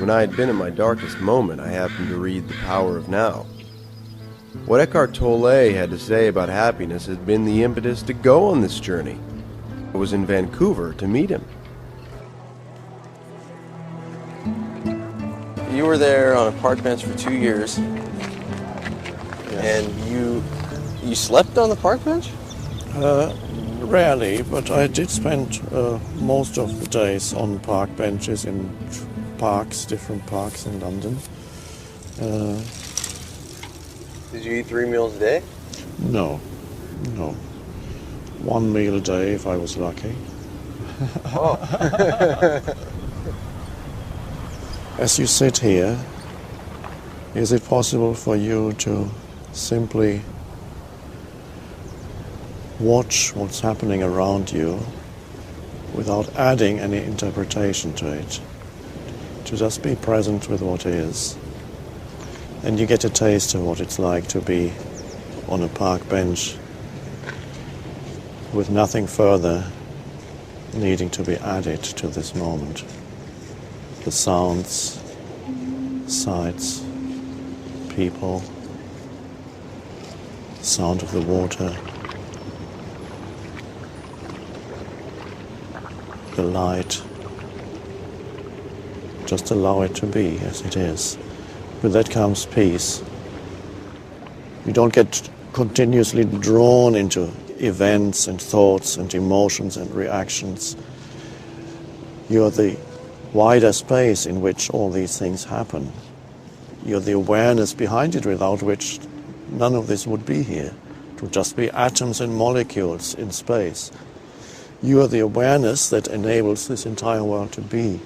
when I had been at my darkest moment, I happened to read The Power of Now. What Eckhart Tolle had to say about happiness had been the impetus to go on this journey. I was in Vancouver to meet him. You were there on a park bench for 2 years, and you slept on the park bench? Rarely, but I did spend most of the days on park benches in parks, different parks in London. Did you eat 3 meals a day? No. 1 meal a day if I was lucky. Oh. As you sit here, is it possible for you to simply watch what's happening around you without adding any interpretation to it? To just be present with what is. And you get a taste of what it's like to be on a park bench with nothing further needing to be added to this moment. The sounds, sights, people, sound of the water, the light. Just allow it to be as it is. With that comes peace. You don't get continuously drawn into events and thoughts and emotions and reactions. You're the wider space in which all these things happen. You're the awareness behind it, without which none of this would be here. It would just be atoms and molecules in space. You are the awareness that enables this entire world to be.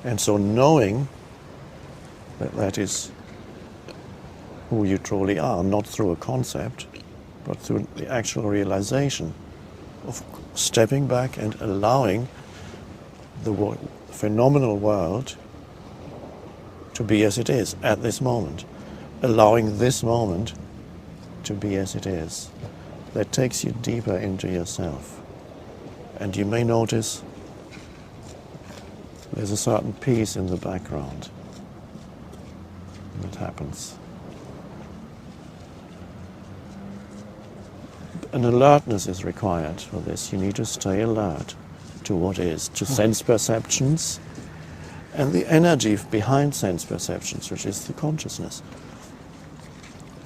And so knowing that that is who you truly are, not through a concept, but through the actual realization of stepping back and allowing the phenomenal world to be as it is at this moment. Allowing this moment to be as it is. That takes you deeper into yourself. And you may notice there's a certain peace in the background that happens. An alertness is required for this. You need to stay alert to what is, to sense perceptions and the energy behind sense perceptions, which is the consciousness,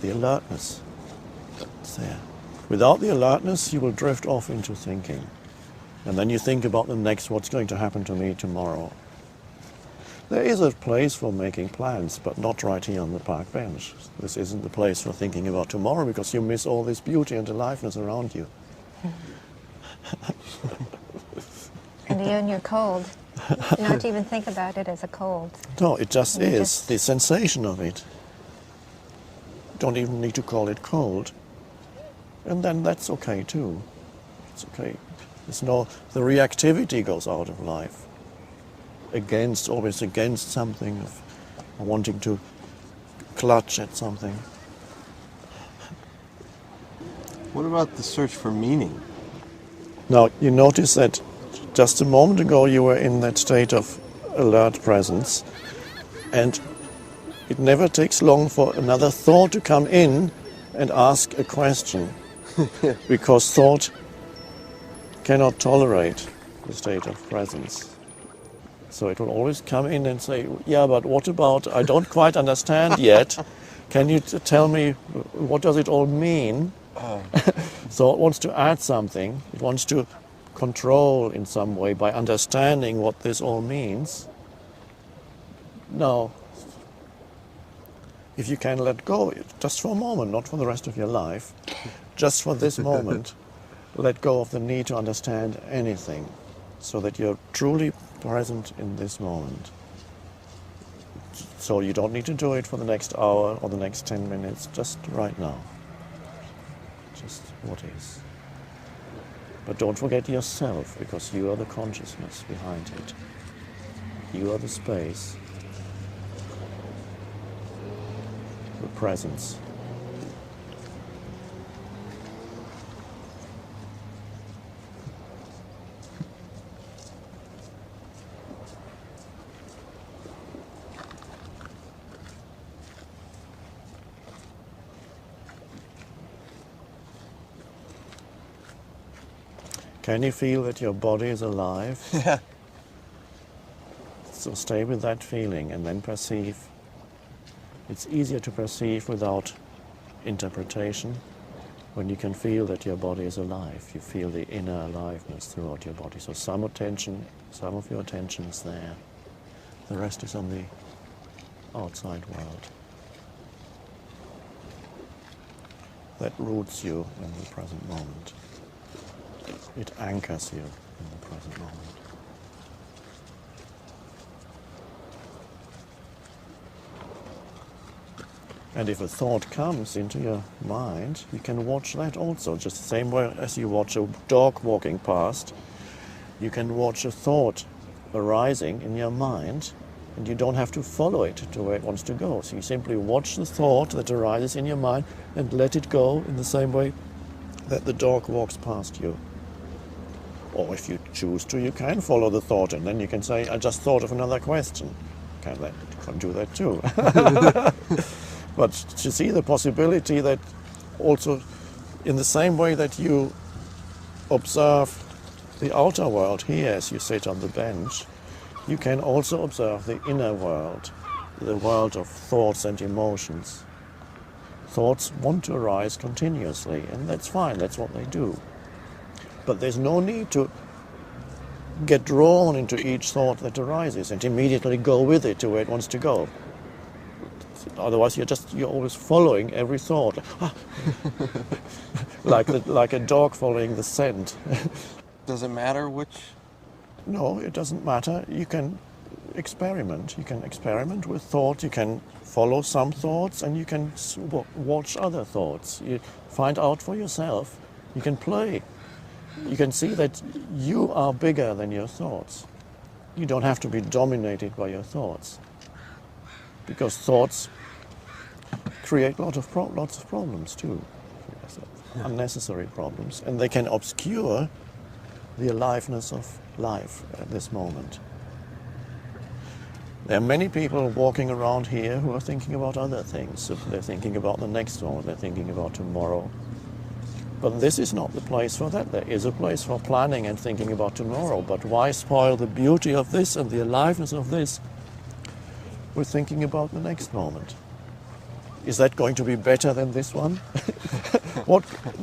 the alertness that's there. Without the alertness, you will drift off into thinking. And then you think about the next, what's going to happen to me tomorrow. There is a place for making plans, but not right here on the park bench. This isn't the place for thinking about tomorrow, because you miss all this beauty and aliveness around you. And you're cold. Not to even think about it as a cold. No, it just is. The sensation of it. Don't even need to call it cold. And then that's okay too. It's okay. The reactivity goes out of life. Always against something, of wanting to clutch at something. What about the search for meaning? Now, you notice that just a moment ago you were in that state of alert presence, and it never takes long for another thought to come in and ask a question, because thought cannot tolerate the state of presence. So it will always come in and say, yeah, but what about, I don't quite understand yet. Can you tell me, what does it all mean? So it wants to add something. It wants to control in some way by understanding what this all means. Now, if you can let go, just for a moment, not for the rest of your life, just for this moment, let go of the need to understand anything, so that you're truly present in this moment. So you don't need to do it for the next hour or the next 10 minutes, just right now. Just what is. But don't forget yourself, because you are the consciousness behind it. You are the space, the presence. Can you feel that your body is alive? Yeah. So stay with that feeling and then perceive. It's easier to perceive without interpretation when you can feel that your body is alive. You feel the inner aliveness throughout your body. So some of your attention is there. The rest is on the outside world. That roots you in the present moment. It anchors you in the present moment. And if a thought comes into your mind, you can watch that also, just the same way as you watch a dog walking past. You can watch a thought arising in your mind, and you don't have to follow it to where it wants to go. So you simply watch the thought that arises in your mind and let it go in the same way that the dog walks past you. Or if you choose to, you can follow the thought, and then you can say, I just thought of another question. You can do that too. But to see the possibility that also in the same way that you observe the outer world here as you sit on the bench, you can also observe the inner world, the world of thoughts and emotions. Thoughts want to arise continuously, and that's fine, that's what they do. But there's no need to get drawn into each thought that arises and immediately go with it to where it wants to go. Otherwise, you're always following every thought, like a dog following the scent. Does it matter which? No, it doesn't matter. You can experiment. You can experiment with thought. You can follow some thoughts, and you can watch other thoughts. You find out for yourself. You can play. You can see that you are bigger than your thoughts. You don't have to be dominated by your thoughts, because thoughts create lots of problems too, unnecessary problems, and they can obscure the aliveness of life at this moment. There are many people walking around here who are thinking about other things. So they're thinking about the next one, they're thinking about tomorrow. But this is not the place for that. There is a place for planning and thinking about tomorrow, but why spoil the beauty of this and the aliveness of this with thinking about the next moment? Is that going to be better than this one?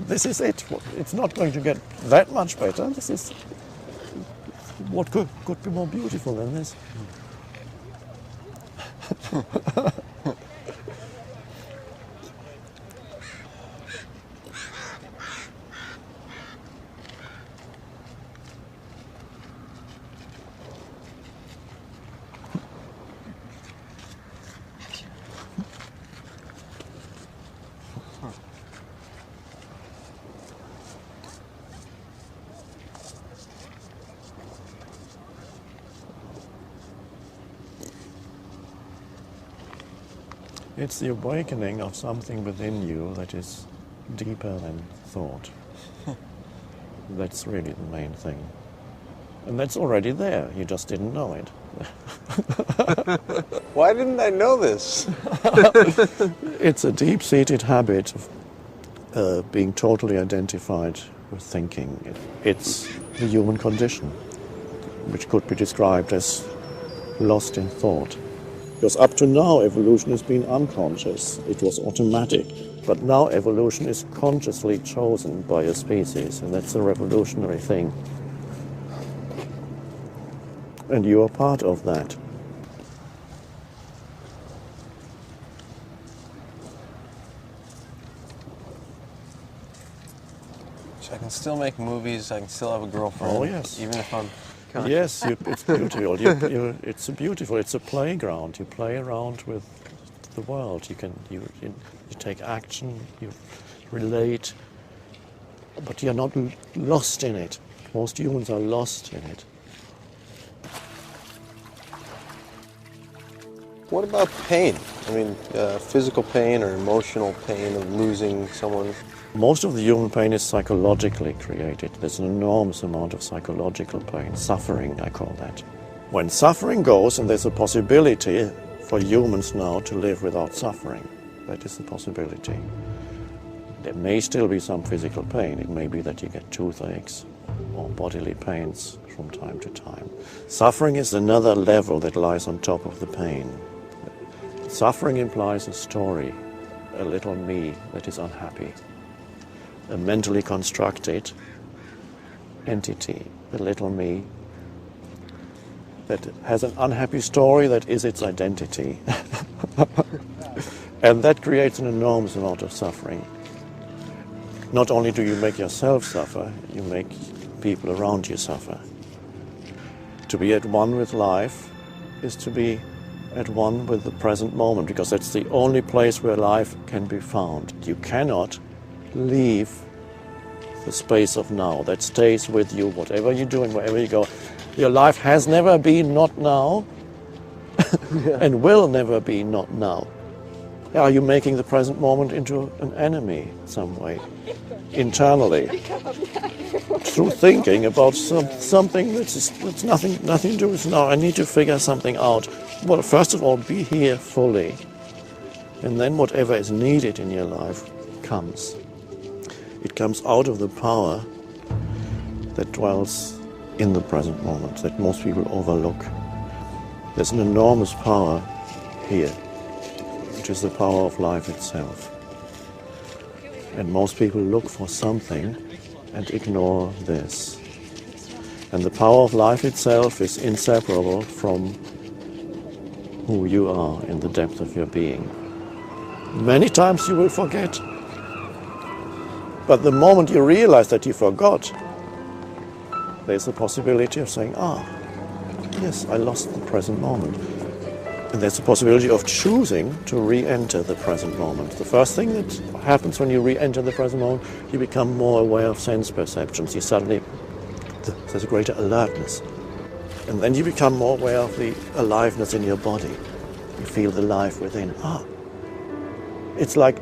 This is it. It's not going to get that much better. This is what could be more beautiful than this. It's the awakening of something within you that is deeper than thought. That's really the main thing. And that's already there, you just didn't know it. Why didn't I know this? It's a deep-seated habit of being totally identified with thinking. It's the human condition, which could be described as lost in thought. Because up to now, evolution has been unconscious. It was automatic. But now evolution is consciously chosen by a species, and that's a revolutionary thing. And you are part of that. So I can still make movies, I can still have a girlfriend. Oh, yes. Even if I'm... Yes, it's beautiful. It's a playground. You play around with the world. You take action. You relate, but you're not lost in it. Most humans are lost in it. What about pain? I mean, physical pain or emotional pain of losing someone? Most of the human pain is psychologically created. There's an enormous amount of psychological pain, suffering, I call that. When suffering goes, and there's a possibility for humans now to live without suffering, that is the possibility. There may still be some physical pain. It may be that you get toothaches or bodily pains from time to time. Suffering is another level that lies on top of the pain. Suffering implies a story, a little me that is unhappy, a mentally constructed entity, a little me that has an unhappy story that is its identity. And that creates an enormous amount of suffering. Not only do you make yourself suffer, you make people around you suffer. To be at one with life is to be at one with the present moment, because that's the only place where life can be found. You cannot leave the space of now. That stays with you, whatever you do and wherever you go. Your life has never been not now and will never be not now. Are you making the present moment into an enemy some way, internally, through thinking about something that's nothing to do with now? I need to figure something out. Well, first of all, be here fully, and then whatever is needed in your life comes. It comes out of the power that dwells in the present moment, that most people overlook. There's an enormous power here, which is the power of life itself. And most people look for something and ignore this. And the power of life itself is inseparable from who you are in the depth of your being. Many times you will forget. But the moment you realize that you forgot, there's the possibility of saying, yes, I lost the present moment. And there's the possibility of choosing to re-enter the present moment. The first thing that happens when you re-enter the present moment, you become more aware of sense perceptions. You suddenly, there's a greater alertness. And then you become more aware of the aliveness in your body. You feel the life within. It's like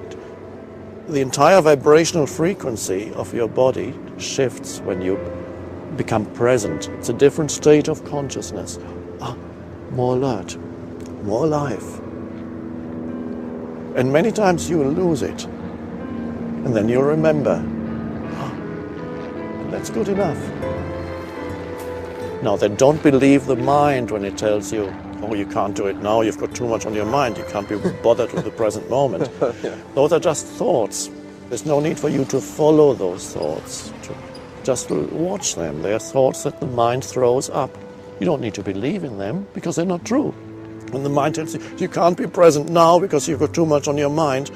the entire vibrational frequency of your body shifts when you become present. It's a different state of consciousness. More alert, more alive. And many times you will lose it. And then you'll remember. And that's good enough. Now then, don't believe the mind when it tells you, you can't do it now, you've got too much on your mind, you can't be bothered with the present moment. Yeah. Those are just thoughts. There's no need for you to follow those thoughts. Just watch them. They are thoughts that the mind throws up. You don't need to believe in them because they're not true. When the mind tells you, you can't be present now because you've got too much on your mind,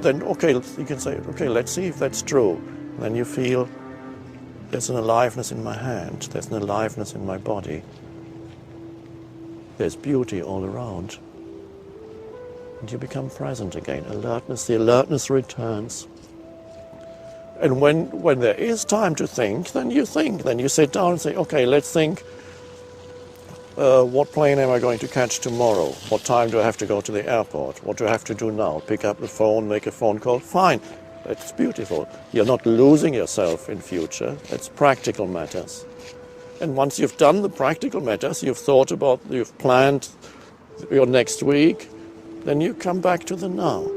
then okay, you can say, okay, let's see if that's true. And then you feel there's an aliveness in my hand, there's an aliveness in my body. There's beauty all around. And you become present again. Alertness, the alertness returns. And when there is time to think. Then you sit down and say, okay, let's think, what plane am I going to catch tomorrow? What time do I have to go to the airport? What do I have to do now? Pick up the phone, make a phone call? Fine, that's beautiful. You're not losing yourself in future. That's practical matters. And once you've done the practical matters, you've planned your next week, then you come back to the now.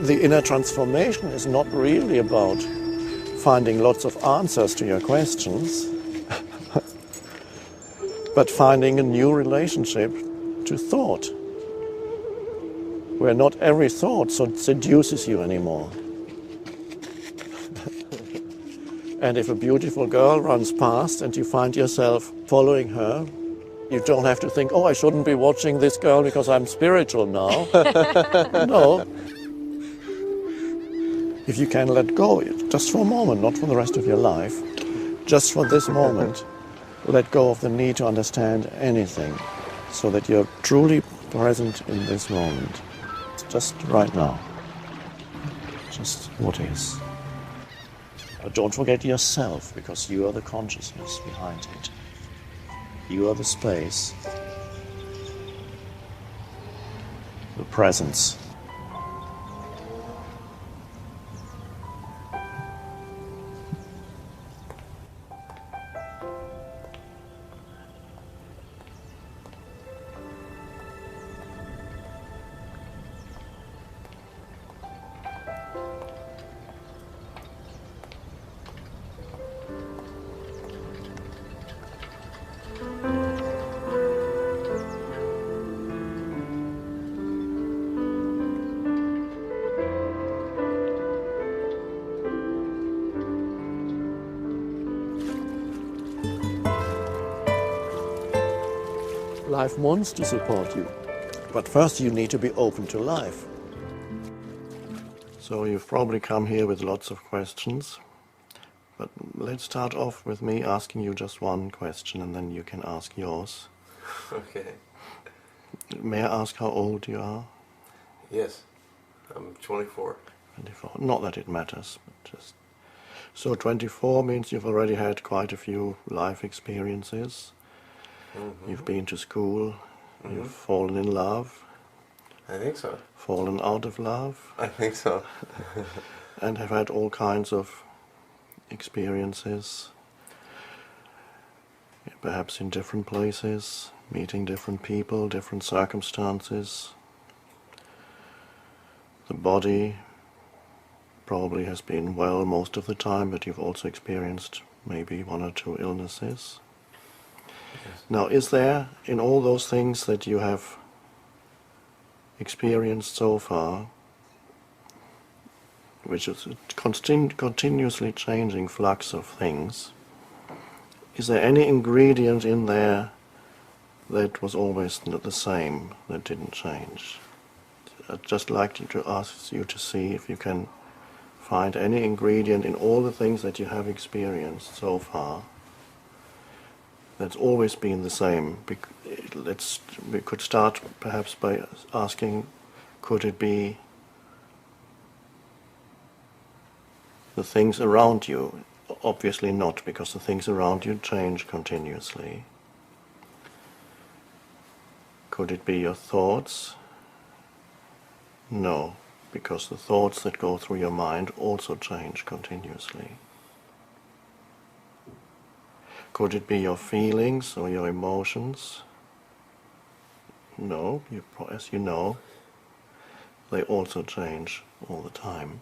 The inner transformation is not really about finding lots of answers to your questions, but finding a new relationship to thought, where not every thought seduces you anymore. And if a beautiful girl runs past and you find yourself following her, you don't have to think, I shouldn't be watching this girl because I'm spiritual now. No. If you can let go, just for a moment, not for the rest of your life, just for this moment, let go of the need to understand anything so that you're truly present in this moment. It's just right now. Just what is. But don't forget yourself, because you are the consciousness behind it. You are the space, the presence. Life wants to support you. But first you need to be open to life. So you've probably come here with lots of questions. But let's start off with me asking you just one question, and then you can ask yours. Okay. May I ask how old you are? Yes, I'm 24. 24. Not that it matters, but just... So 24 means you've already had quite a few life experiences. Mm-hmm. You've been to school. Mm-hmm. You've fallen in love. I think so. Fallen out of love. I think so. And have had all kinds of experiences, perhaps in different places, meeting different people, different circumstances. The body probably has been well most of the time, but you've also experienced maybe one or two illnesses. Yes. Now, is there, in all those things that you have experienced so far, which is a continuously changing flux of things, is there any ingredient in there that was always the same, that didn't change? I'd just like to ask you to see if you can find any ingredient in all the things that you have experienced so far that's always been the same. We could start perhaps by asking, could it be the things around you? Obviously not, because the things around you change continuously. Could it be your thoughts? No, because the thoughts that go through your mind also change continuously. Could it be your feelings or your emotions? No, as you know, they also change all the time.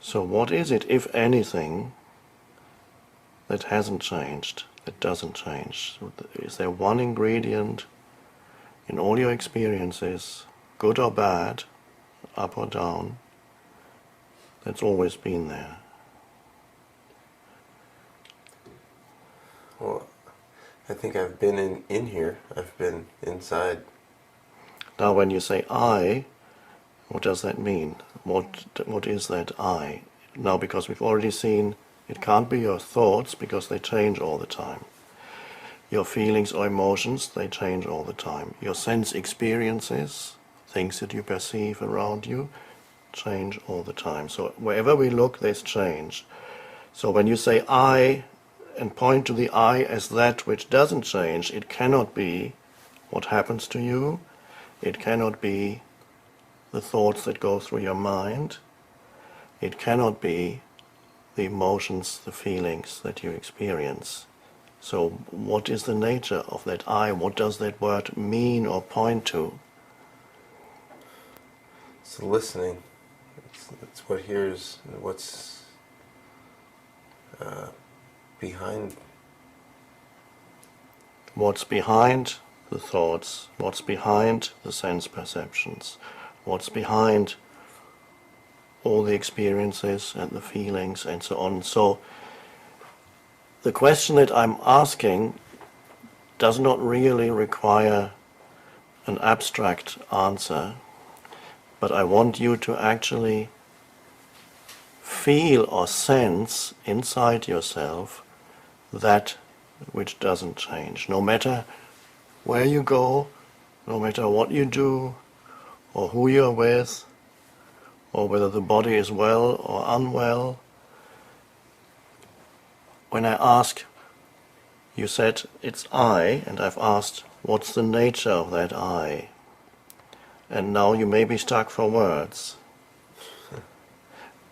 So what is it, if anything, that hasn't changed, that doesn't change? Is there one ingredient in all your experiences, good or bad, up or down, that's always been there? Well, I think I've been in here. I've been inside. Now when you say I, what does that mean? What is that I? Now, because we've already seen it can't be your thoughts, because they change all the time. Your feelings or emotions, they change all the time. Your sense experiences, things that you perceive around you, change all the time. So wherever we look, there's change. So when you say I, and point to the I as that which doesn't change, it cannot be what happens to you. It cannot be the thoughts that go through your mind. It cannot be the emotions, the feelings that you experience. So what is the nature of that I? What does that word mean or point to? It's listening. It's what hears, what's behind. What's behind the thoughts? What's behind the sense perceptions? What's behind all the experiences and the feelings and so on? So the question that I'm asking does not really require an abstract answer, but I want you to actually feel or sense inside yourself that which doesn't change. No matter where you go, no matter what you do, or who you're with, or whether the body is well or unwell. When I ask, you said it's I, and I've asked, what's the nature of that I? And now you may be stuck for words.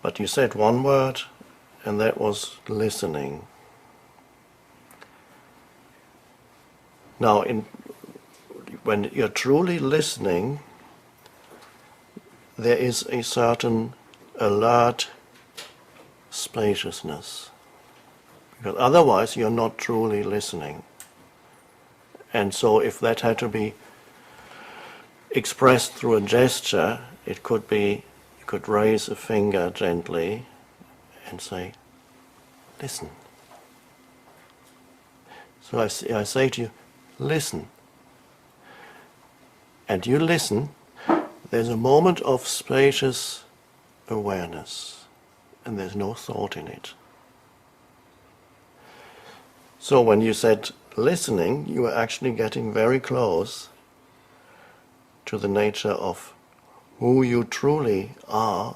But you said one word, and that was listening. Now, when you're truly listening, there is a certain alert spaciousness, because otherwise you're not truly listening. And so if that had to be expressed through a gesture, it could be, you could raise a finger gently and say, listen. So I say to you, listen. And you listen, there's a moment of spacious awareness, and there's no thought in it. So when you said listening, you were actually getting very close to the nature of who you truly are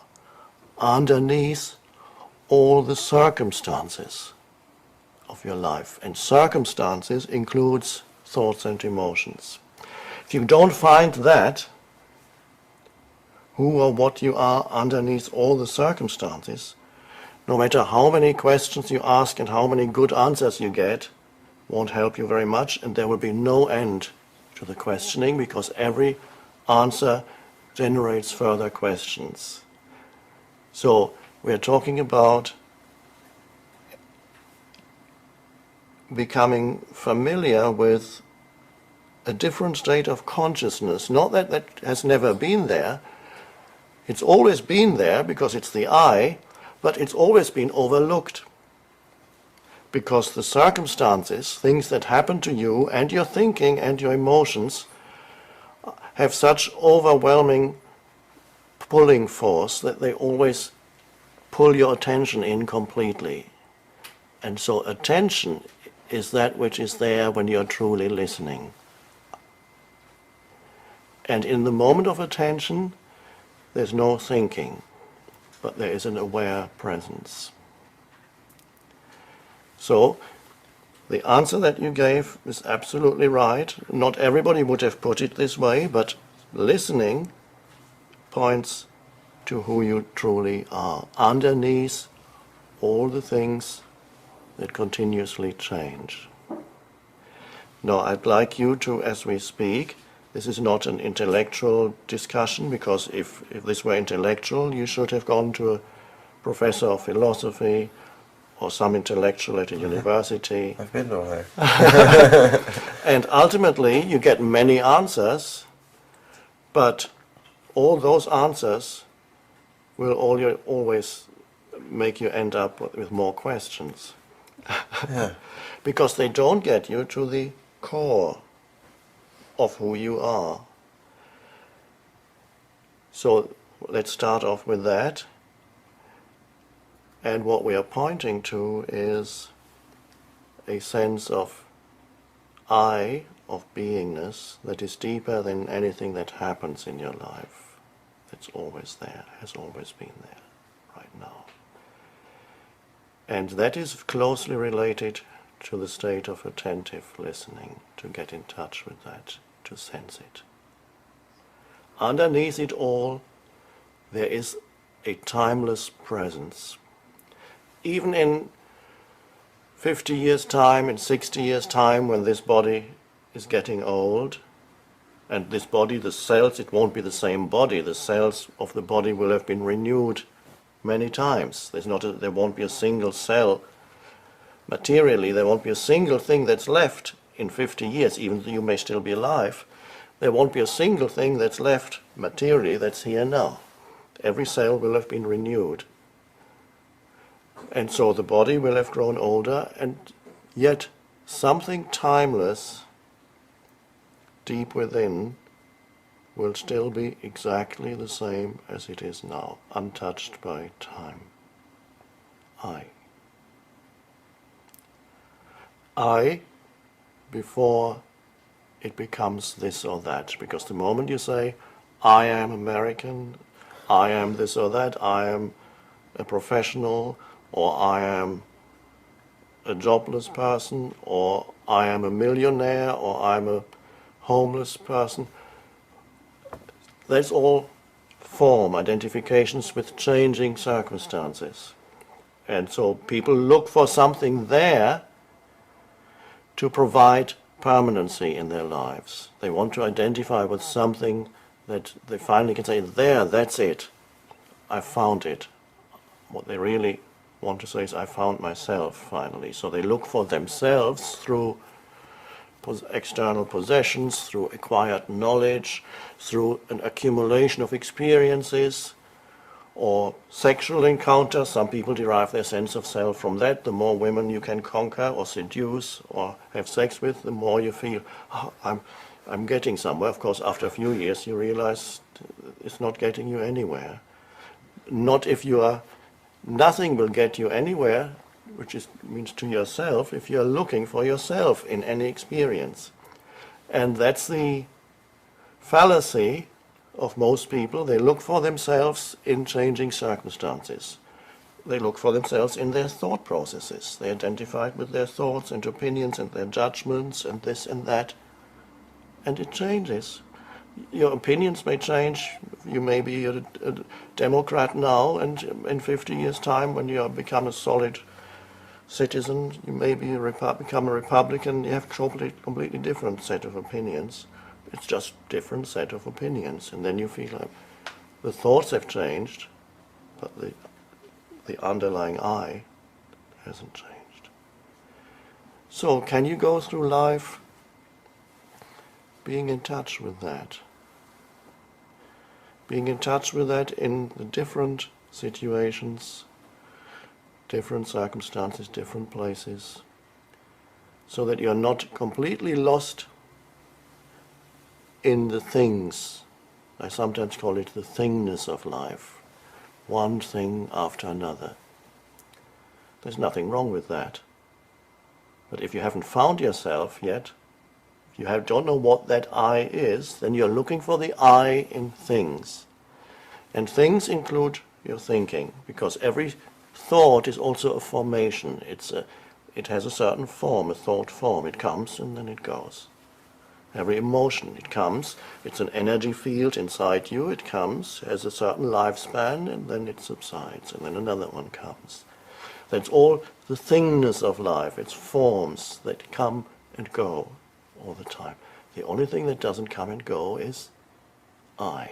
underneath all the circumstances of your life. And circumstances includes thoughts and emotions. If you don't find that, who or what you are underneath all the circumstances, no matter how many questions you ask and how many good answers you get, won't help you very much, and there will be no end to the questioning, because every answer generates further questions. So we're talking about becoming familiar with a different state of consciousness. Not that that has never been there. It's always been there because it's the I, but it's always been overlooked. Because the circumstances, things that happen to you and your thinking and your emotions have such overwhelming pulling force that they always pull your attention in completely. And so attention is that which is there when you're truly listening. And in the moment of attention, there's no thinking, but there is an aware presence. So, the answer that you gave is absolutely right. Not everybody would have put it this way, but listening points to who you truly are, underneath all the things that continuously change. Now, I'd like you to, as we speak, this is not an intellectual discussion, because if this were intellectual, you should have gone to a professor of philosophy or some intellectual at a university. I've been over there. And ultimately, you get many answers, but all those answers will always make you end up with more questions. Yeah. Because they don't get you to the core of who you are. So let's start off with that. And what we are pointing to is a sense of I, of beingness, that is deeper than anything that happens in your life. That's always there, has always been there, right now. And that is closely related to the state of attentive listening, to get in touch with that, to sense it. Underneath it all, there is a timeless presence. Even in 50 years' time, in 60 years' time, when this body is getting old, and this body, the cells, it won't be the same body. The cells of the body will have been renewed many times. There won't be a single cell. Materially, there won't be a single thing that's left in 50 years, even though you may still be alive. There won't be a single thing that's left materially that's here now. Every cell will have been renewed. And so the body will have grown older, and yet something timeless deep within will still be exactly the same as it is now, untouched by time. I, before it becomes this or that, because the moment you say, I am American, I am this or that, I am a professional, or I am a jobless person, or I am a millionaire, or I'm a homeless person, that's all form, identifications with changing circumstances. And so people look for something there to provide permanency in their lives. They want to identify with something that they finally can say, there, that's it. I found it. What they really want to say is, I found myself finally. So they look for themselves through external possessions, through acquired knowledge, through an accumulation of experiences, Or sexual encounters, some people derive their sense of self from that. The more women you can conquer or seduce or have sex with, the more you feel, oh, I'm getting somewhere. Of course, after a few years, you realize it's not getting you anywhere. Not if you are, nothing will get you anywhere, which means to yourself, if you're looking for yourself in any experience. And that's the fallacy of most people. They look for themselves in changing circumstances. They look for themselves in their thought processes. They identify with their thoughts and opinions and their judgments and this and that. And it changes. Your opinions may change. You may be a Democrat now, and in 50 years' time, when you have become a solid citizen, you may be become a Republican. You have a completely different set of opinions. It's just different set of opinions, and then you feel like the thoughts have changed, but the underlying I hasn't changed. So can you go through life being in touch with that? Being in touch with that in the different situations, different circumstances, different places, so that you're not completely lost in the things. I sometimes call it the thingness of life. One thing after another. There's nothing wrong with that. But if you haven't found yourself yet, if you don't know what that I is, then you're looking for the I in things. And things include your thinking, because every thought is also a formation. It has a certain form, a thought form. It comes and then it goes. Every emotion, it comes, it's an energy field inside you, it comes, has a certain lifespan, and then it subsides, and then another one comes. That's all the thingness of life. It's forms that come and go all the time. The only thing that doesn't come and go is I.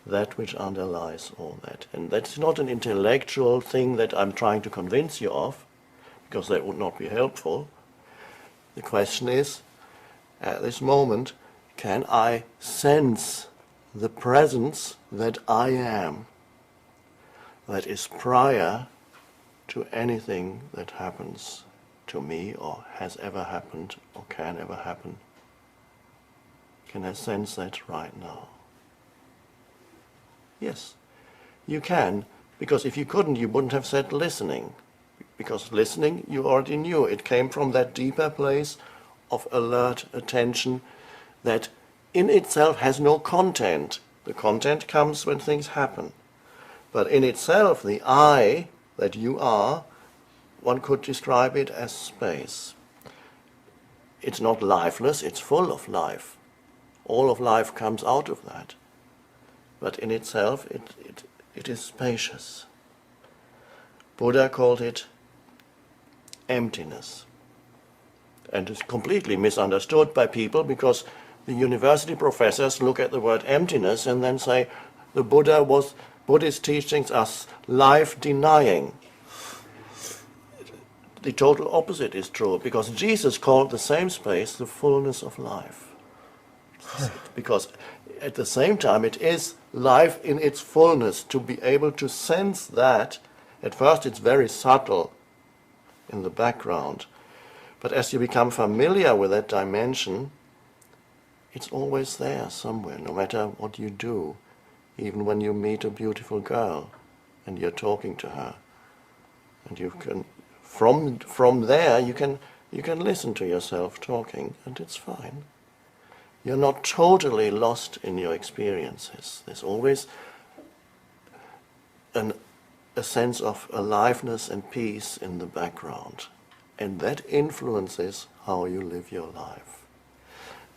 That which underlies all that. And that's not an intellectual thing that I'm trying to convince you of, because that would not be helpful. The question is, at this moment, can I sense the presence that I am, that is prior to anything that happens to me or has ever happened or can ever happen? Can I sense that right now? Yes, you can, because if you couldn't, you wouldn't have said listening. Because listening, you already knew. It came from that deeper place of alert attention that in itself has no content. The content comes when things happen. But in itself, the I that you are, one could describe it as space. It's not lifeless, it's full of life. All of life comes out of that. But in itself, it is spacious. Buddha called it emptiness. And it's completely misunderstood by people, because the university professors look at the word emptiness and then say the Buddhist teachings are life-denying. The total opposite is true, because Jesus called the same space the fullness of life. Because at the same time it is life in its fullness. To be able to sense that, at first it's very subtle in the background, but as you become familiar with that dimension, it's always there somewhere, no matter what you do. Even when you meet a beautiful girl and you're talking to her, and you can, from there you can listen to yourself talking, and it's fine. You're not totally lost in your experiences. There's always a sense of aliveness and peace in the background, and that influences how you live your life.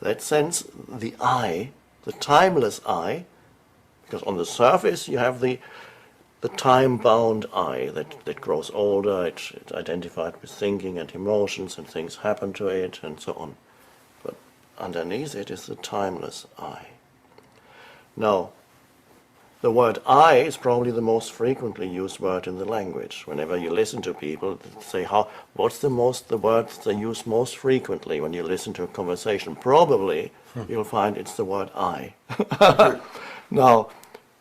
That sense, the I, the timeless I, because on the surface you have the time-bound I that grows older, it's identified with thinking and emotions, and things happen to it and so on. But underneath it is the timeless I. Now, the word I is probably the most frequently used word in the language. Whenever you listen to people, say, what's the words they use most frequently when you listen to a conversation? Probably you'll find it's the word I. Now,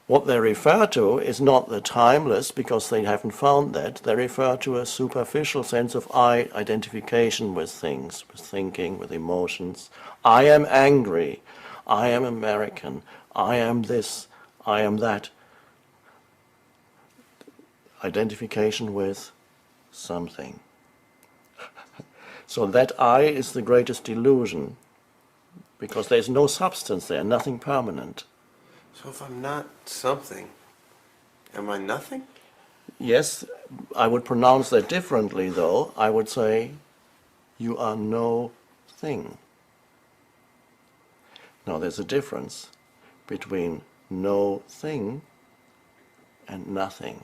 What they refer to is not the timeless, because they haven't found that. They refer to a superficial sense of identification with things, with thinking, with emotions. I am angry. I am American. I am this. I am that. Identification with something. So that I is the greatest delusion, because there's no substance there, nothing permanent. So if I'm not something, am I nothing? Yes, I would pronounce that differently, though. I would say, you are no thing. Now, there's a difference between no thing and nothing.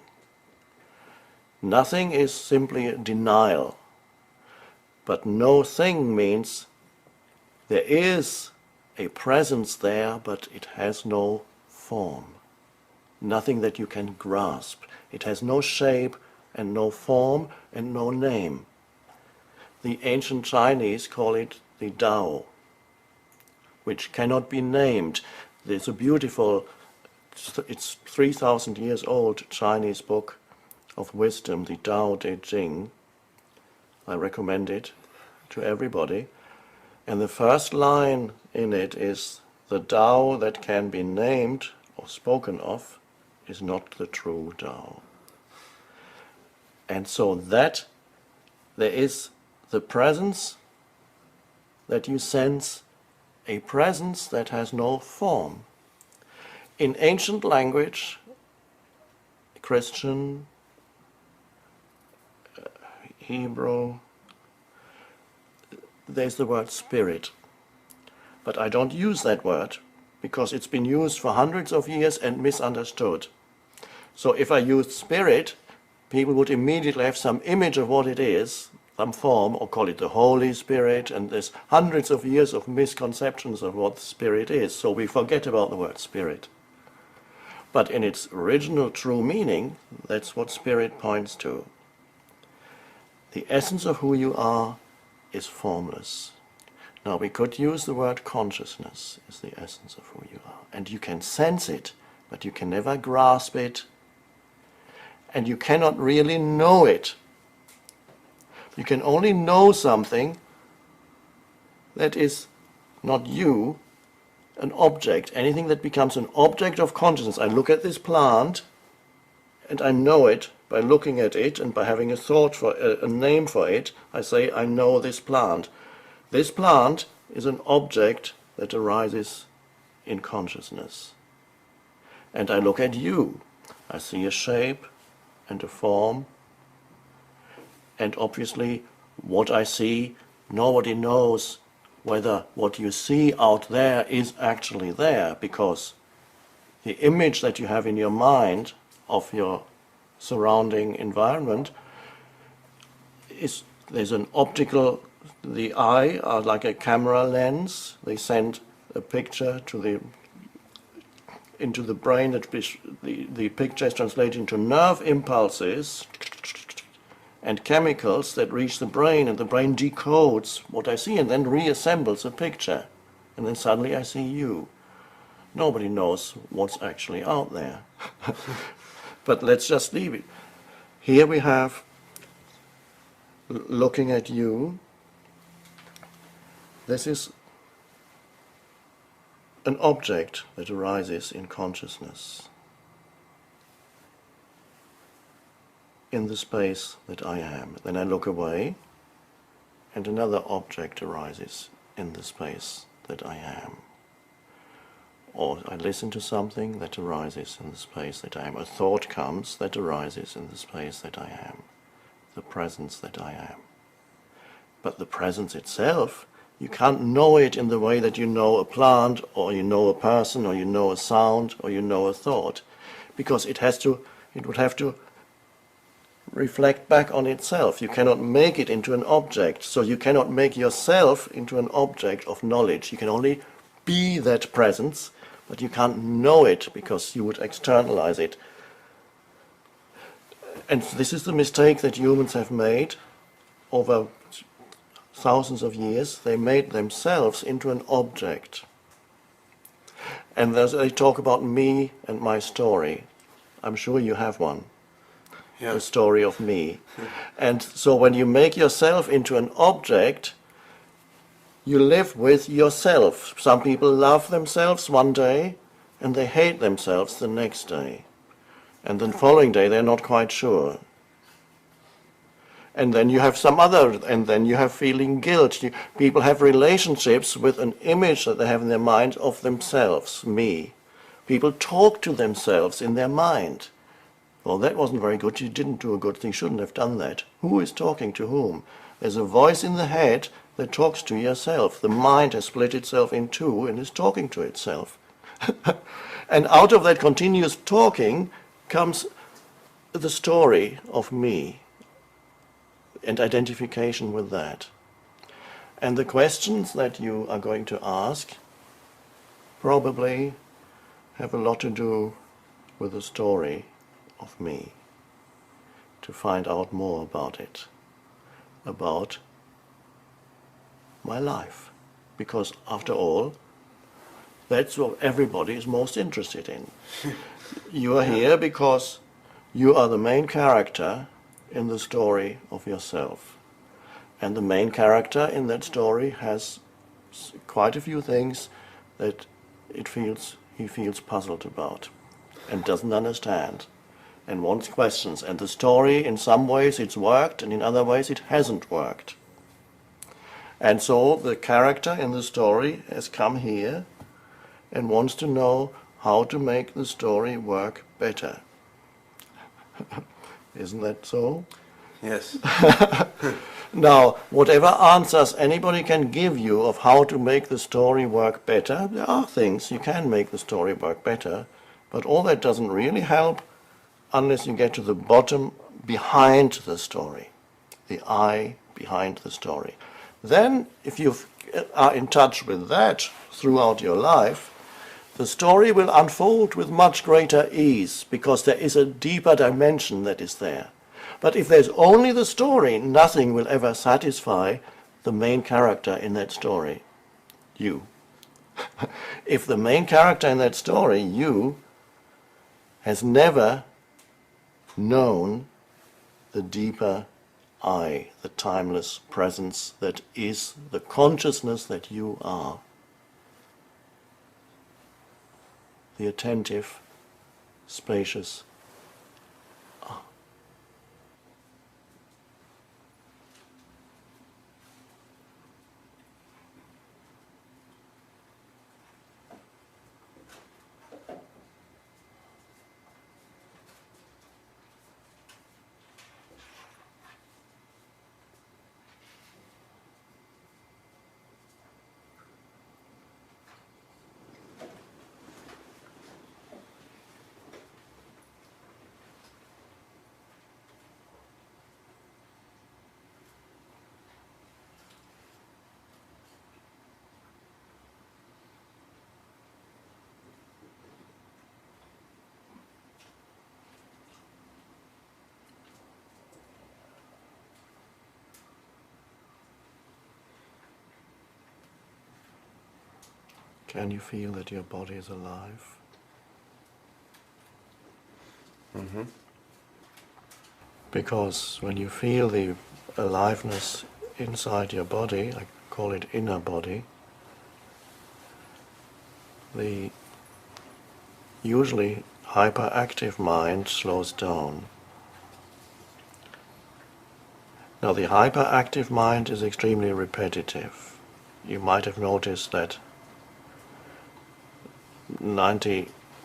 Nothing is simply a denial. But no thing means there is a presence there, but it has no form. Nothing that you can grasp. It has no shape and no form and no name. The ancient Chinese call it the Tao, which cannot be named. There's a beautiful, it's 3,000 years old Chinese book of wisdom, the Tao Te Ching. I recommend it to everybody. And the first line in it is, the Tao that can be named or spoken of is not the true Tao. And so that there is the presence that you sense, a presence that has no form. In ancient language, Christian, Hebrew, there's the word spirit. But I don't use that word because it's been used for hundreds of years and misunderstood. So if I used spirit, people would immediately have some image of what it is, some form, or call it the Holy Spirit, and there's hundreds of years of misconceptions of what the spirit is, so we forget about the word spirit. But in its original true meaning, that's what spirit points to. The essence of who you are is formless. Now, we could use the word consciousness is the essence of who you are. And you can sense it, but you can never grasp it. And you cannot really know it. You can only know something that is not you, an object. Anything that becomes an object of consciousness. I look at this plant, and I know it by looking at it and by having a thought for a name for it. I say, I know this plant. This plant is an object that arises in consciousness. And I look at you. I see a shape and a form. And obviously, what I see, nobody knows whether what you see out there is actually there, because the image that you have in your mind of your surrounding environment is, there's an optical, the eye are like a camera lens. They send a picture to into the brain, that the picture is translated into nerve impulses and chemicals that reach the brain, and the brain decodes what I see and then reassembles a picture. And then suddenly I see you. Nobody knows what's actually out there. But let's just leave it. Here we have, looking at you, this is an object that arises in consciousness, in the space that I am. Then I look away, and another object arises in the space that I am. Or I listen to something that arises in the space that I am. A thought comes that arises in the space that I am. The presence that I am. But the presence itself, you can't know it in the way that you know a plant, or you know a person, or you know a sound, or you know a thought. Because it would have to reflect back on itself. You cannot make it into an object. So you cannot make yourself into an object of knowledge. You can only be that presence, but you can't know it because you would externalize it. And this is the mistake that humans have made over thousands of years. They made themselves into an object. And they talk about me and my story. I'm sure you have one. Yeah. The story of me. And so when you make yourself into an object, you live with yourself. Some people love themselves one day and they hate themselves the next day. And the following day they're not quite sure. And then you have and then you have feeling guilt. People have relationships with an image that they have in their mind of themselves, me. People talk to themselves in their mind. Well, that wasn't very good. You didn't do a good thing. Shouldn't have done that. Who is talking to whom? There's a voice in the head that talks to yourself. The mind has split itself in two and is talking to itself. And out of that continuous talking comes the story of me and identification with that. And the questions that you are going to ask probably have a lot to do with the story of me, to find out more about it, about my life. Because after all, that's what everybody is most interested in. You are here because you are the main character in the story of yourself. And the main character in that story has quite a few things that he feels puzzled about and doesn't understand and wants questions. And the story, in some ways it's worked and in other ways it hasn't worked. And so the character in the story has come here and wants to know how to make the story work better. Isn't that so? Yes. Now, whatever answers anybody can give you of how to make the story work better, there are things you can make the story work better, but all that doesn't really help unless you get to the bottom behind the story, the I behind the story. Then, if you are in touch with that throughout your life, the story will unfold with much greater ease because there is a deeper dimension that is there. But if there's only the story, nothing will ever satisfy the main character in that story, you. If the main character in that story, you, has never known the deeper I, the timeless presence that is the consciousness that you are, the attentive, spacious I. Can you feel that your body is alive? Mm-hmm. Because when you feel the aliveness inside your body, I call it inner body, the usually hyperactive mind slows down. Now the hyperactive mind is extremely repetitive. You might have noticed that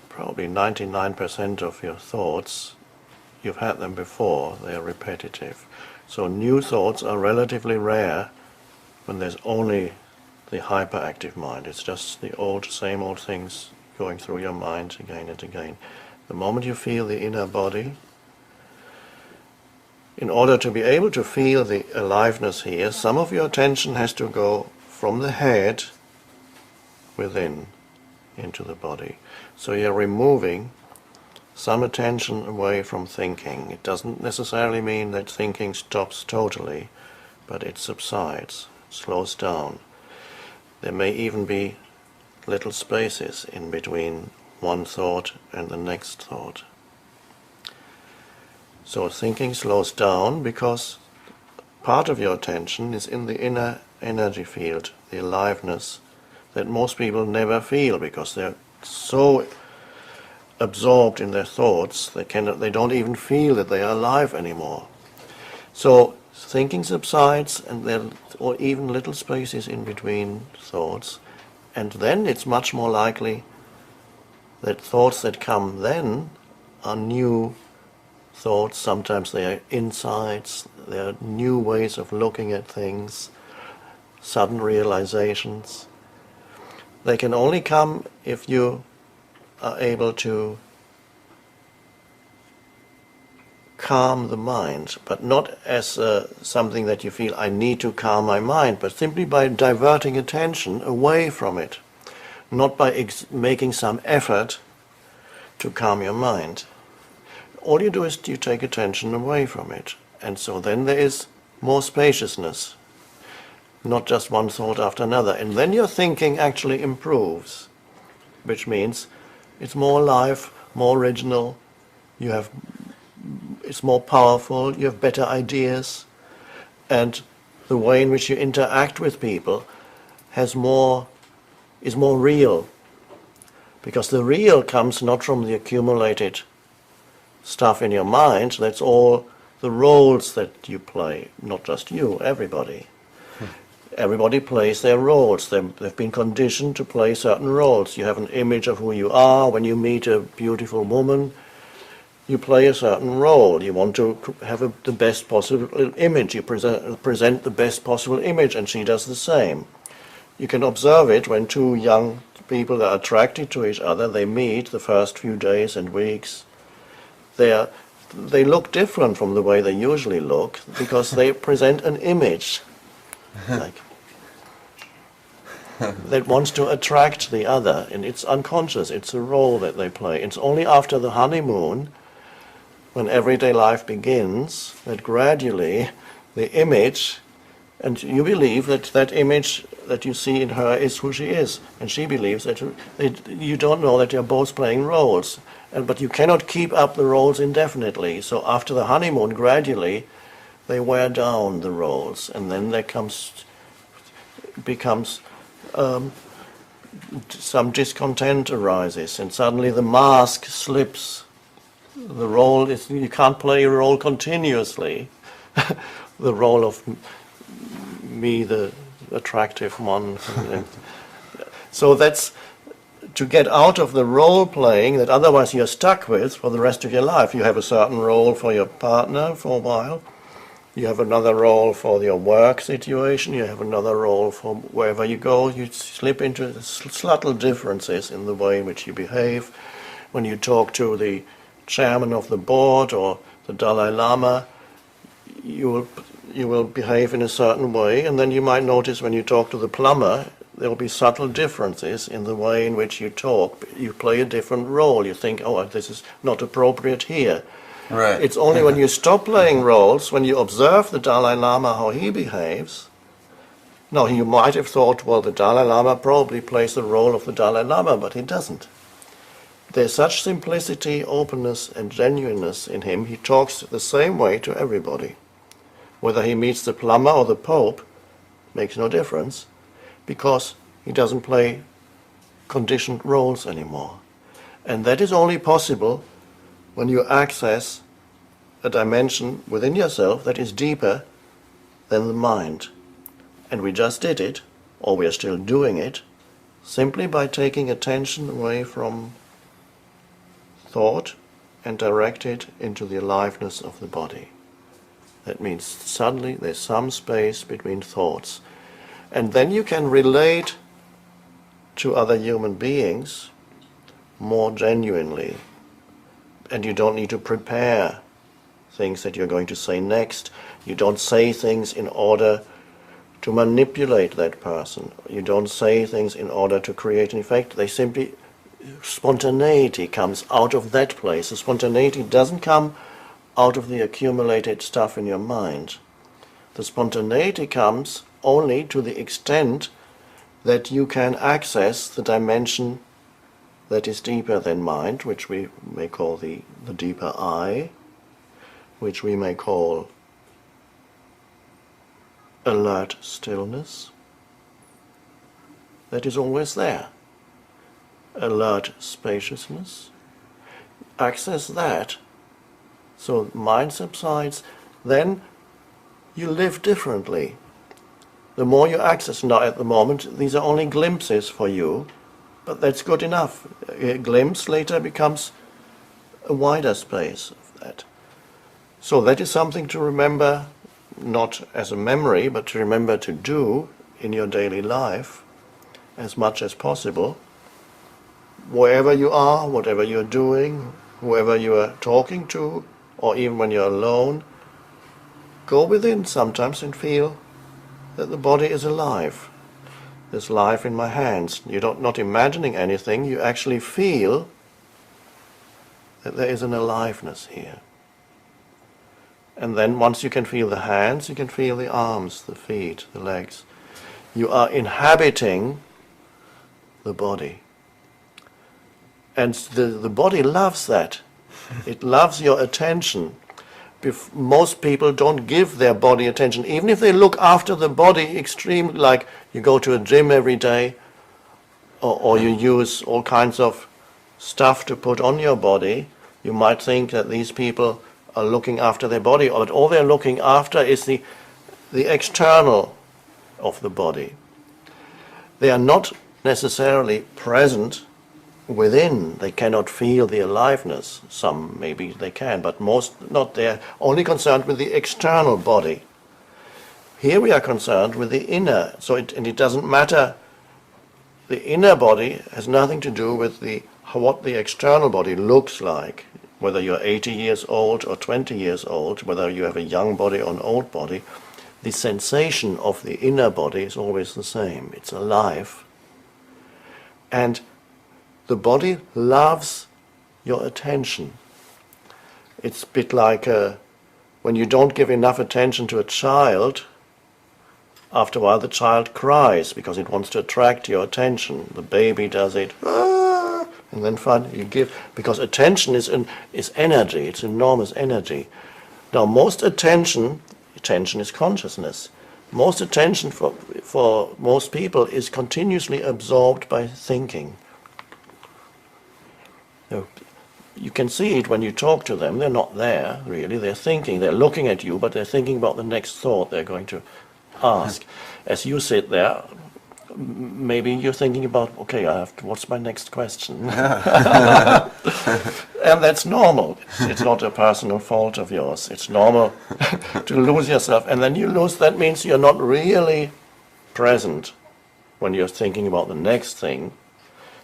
probably 99% of your thoughts, you've had them before, they are repetitive. So new thoughts are relatively rare when there's only the hyperactive mind. It's just the same old things going through your mind again and again. The moment you feel the inner body, in order to be able to feel the aliveness here, some of your attention has to go from the head within into the body. So you're removing some attention away from thinking. It doesn't necessarily mean that thinking stops totally, but it subsides, slows down. There may even be little spaces in between one thought and the next thought. So thinking slows down because part of your attention is in the inner energy field, the aliveness that most people never feel because they're so absorbed in their thoughts they don't even feel that they are alive anymore. So thinking subsides, and there are even little spaces in between thoughts, and then it's much more likely that thoughts that come then are new thoughts. Sometimes they are insights, they are new ways of looking at things, sudden realizations. They can only come if you are able to calm the mind, but not as something that you feel, I need to calm my mind, but simply by diverting attention away from it, not by making some effort to calm your mind. All you do is you take attention away from it, and so then there is more spaciousness, not just one thought after another, and then your thinking actually improves, which means it's more alive, more original, it's more powerful, you have better ideas, and the way in which you interact with people is more real, because the real comes not from the accumulated stuff in your mind. That's all the roles that you play, not just you, everybody. Everybody plays their roles. They've been conditioned to play certain roles. You have an image of who you are. When you meet a beautiful woman, you play a certain role. You want to have the best possible image. You present the best possible image, and she does the same. You can observe it when two young people are attracted to each other. They meet the first few days and weeks. They look different from the way they usually look because they present an image that wants to attract the other, and it's unconscious. It's a role that they play. It's only after the honeymoon, when everyday life begins, that gradually the image, and you believe that image that you see in her is who she is, and she believes that you don't know that you're both playing roles, but you cannot keep up the roles indefinitely. So after the honeymoon, gradually they wear down the roles, and then there becomes some discontent arises, and suddenly the mask slips. The role is, you can't play a role continuously. The role of me, the attractive one. So that's to get out of the role playing that otherwise you're stuck with for the rest of your life. You have a certain role for your partner for a while. You have another role for your work situation. You have another role for wherever you go. You slip into subtle differences in the way in which you behave. When you talk to the chairman of the board or the Dalai Lama, you will behave in a certain way, and then you might notice when you talk to the plumber, there will be subtle differences in the way in which you talk. You play a different role. You think, oh, this is not appropriate here. Right. It's only when you stop playing roles, when you observe the Dalai Lama, how he behaves. Now, you might have thought, well, the Dalai Lama probably plays the role of the Dalai Lama, but he doesn't. There's such simplicity, openness, and genuineness in him. He talks the same way to everybody. Whether he meets the plumber or the Pope makes no difference, because he doesn't play conditioned roles anymore. And that is only possible when you access a dimension within yourself that is deeper than the mind. And we just did it, or we are still doing it, simply by taking attention away from thought and direct it into the aliveness of the body. That means suddenly there's some space between thoughts. And then you can relate to other human beings more genuinely. And you don't need to prepare things that you're going to say next. You don't say things in order to manipulate that person. You don't say things in order to create an effect. They simply, spontaneity comes out of that place. The spontaneity doesn't come out of the accumulated stuff in your mind. The spontaneity comes only to the extent that you can access the dimension that is deeper than mind, which we may call the deeper I, which we may call alert stillness, that is always there. Alert spaciousness. Access that, so mind subsides, then you live differently. The more you access now at the moment, these are only glimpses for you, but that's good enough. A glimpse later becomes a wider space of that. So that is something to remember, not as a memory, but to remember to do in your daily life as much as possible. Wherever you are, whatever you're doing, whoever you are talking to, or even when you're alone, go within sometimes and feel that the body is alive. There's life in my hands. You're not imagining anything, you actually feel that there is an aliveness here. And then once you can feel the hands, you can feel the arms, the feet, the legs. You are inhabiting the body. And the body loves that. It loves your attention. Most people don't give their body attention. Even if they look after the body extremely, like you go to a gym every day, or you use all kinds of stuff to put on your body, you might think that these people are looking after their body, but all they're looking after is the external of the body. They are not necessarily present within. They cannot feel the aliveness. Some maybe they can, but most not. They're only concerned with the external body. Here we are concerned with the inner. And it doesn't matter. The inner body has nothing to do with what the external body looks like. Whether you're 80 years old or 20 years old, whether you have a young body or an old body, the sensation of the inner body is always the same. It's alive. And the body loves your attention. It's a bit like when you don't give enough attention to a child, after a while the child cries because it wants to attract your attention. The baby does it, and then finally you give, because attention is energy, it's enormous energy. Now most attention is consciousness. Most attention for most people is continuously absorbed by thinking. You can see it when you talk to them. They're not there, really. They're thinking. They're looking at you, but they're thinking about the next thought they're going to ask. As you sit there, maybe you're thinking about, okay, what's my next question? And that's normal. It's not a personal fault of yours. It's normal to lose yourself. And then you lose, that means you're not really present when you're thinking about the next thing.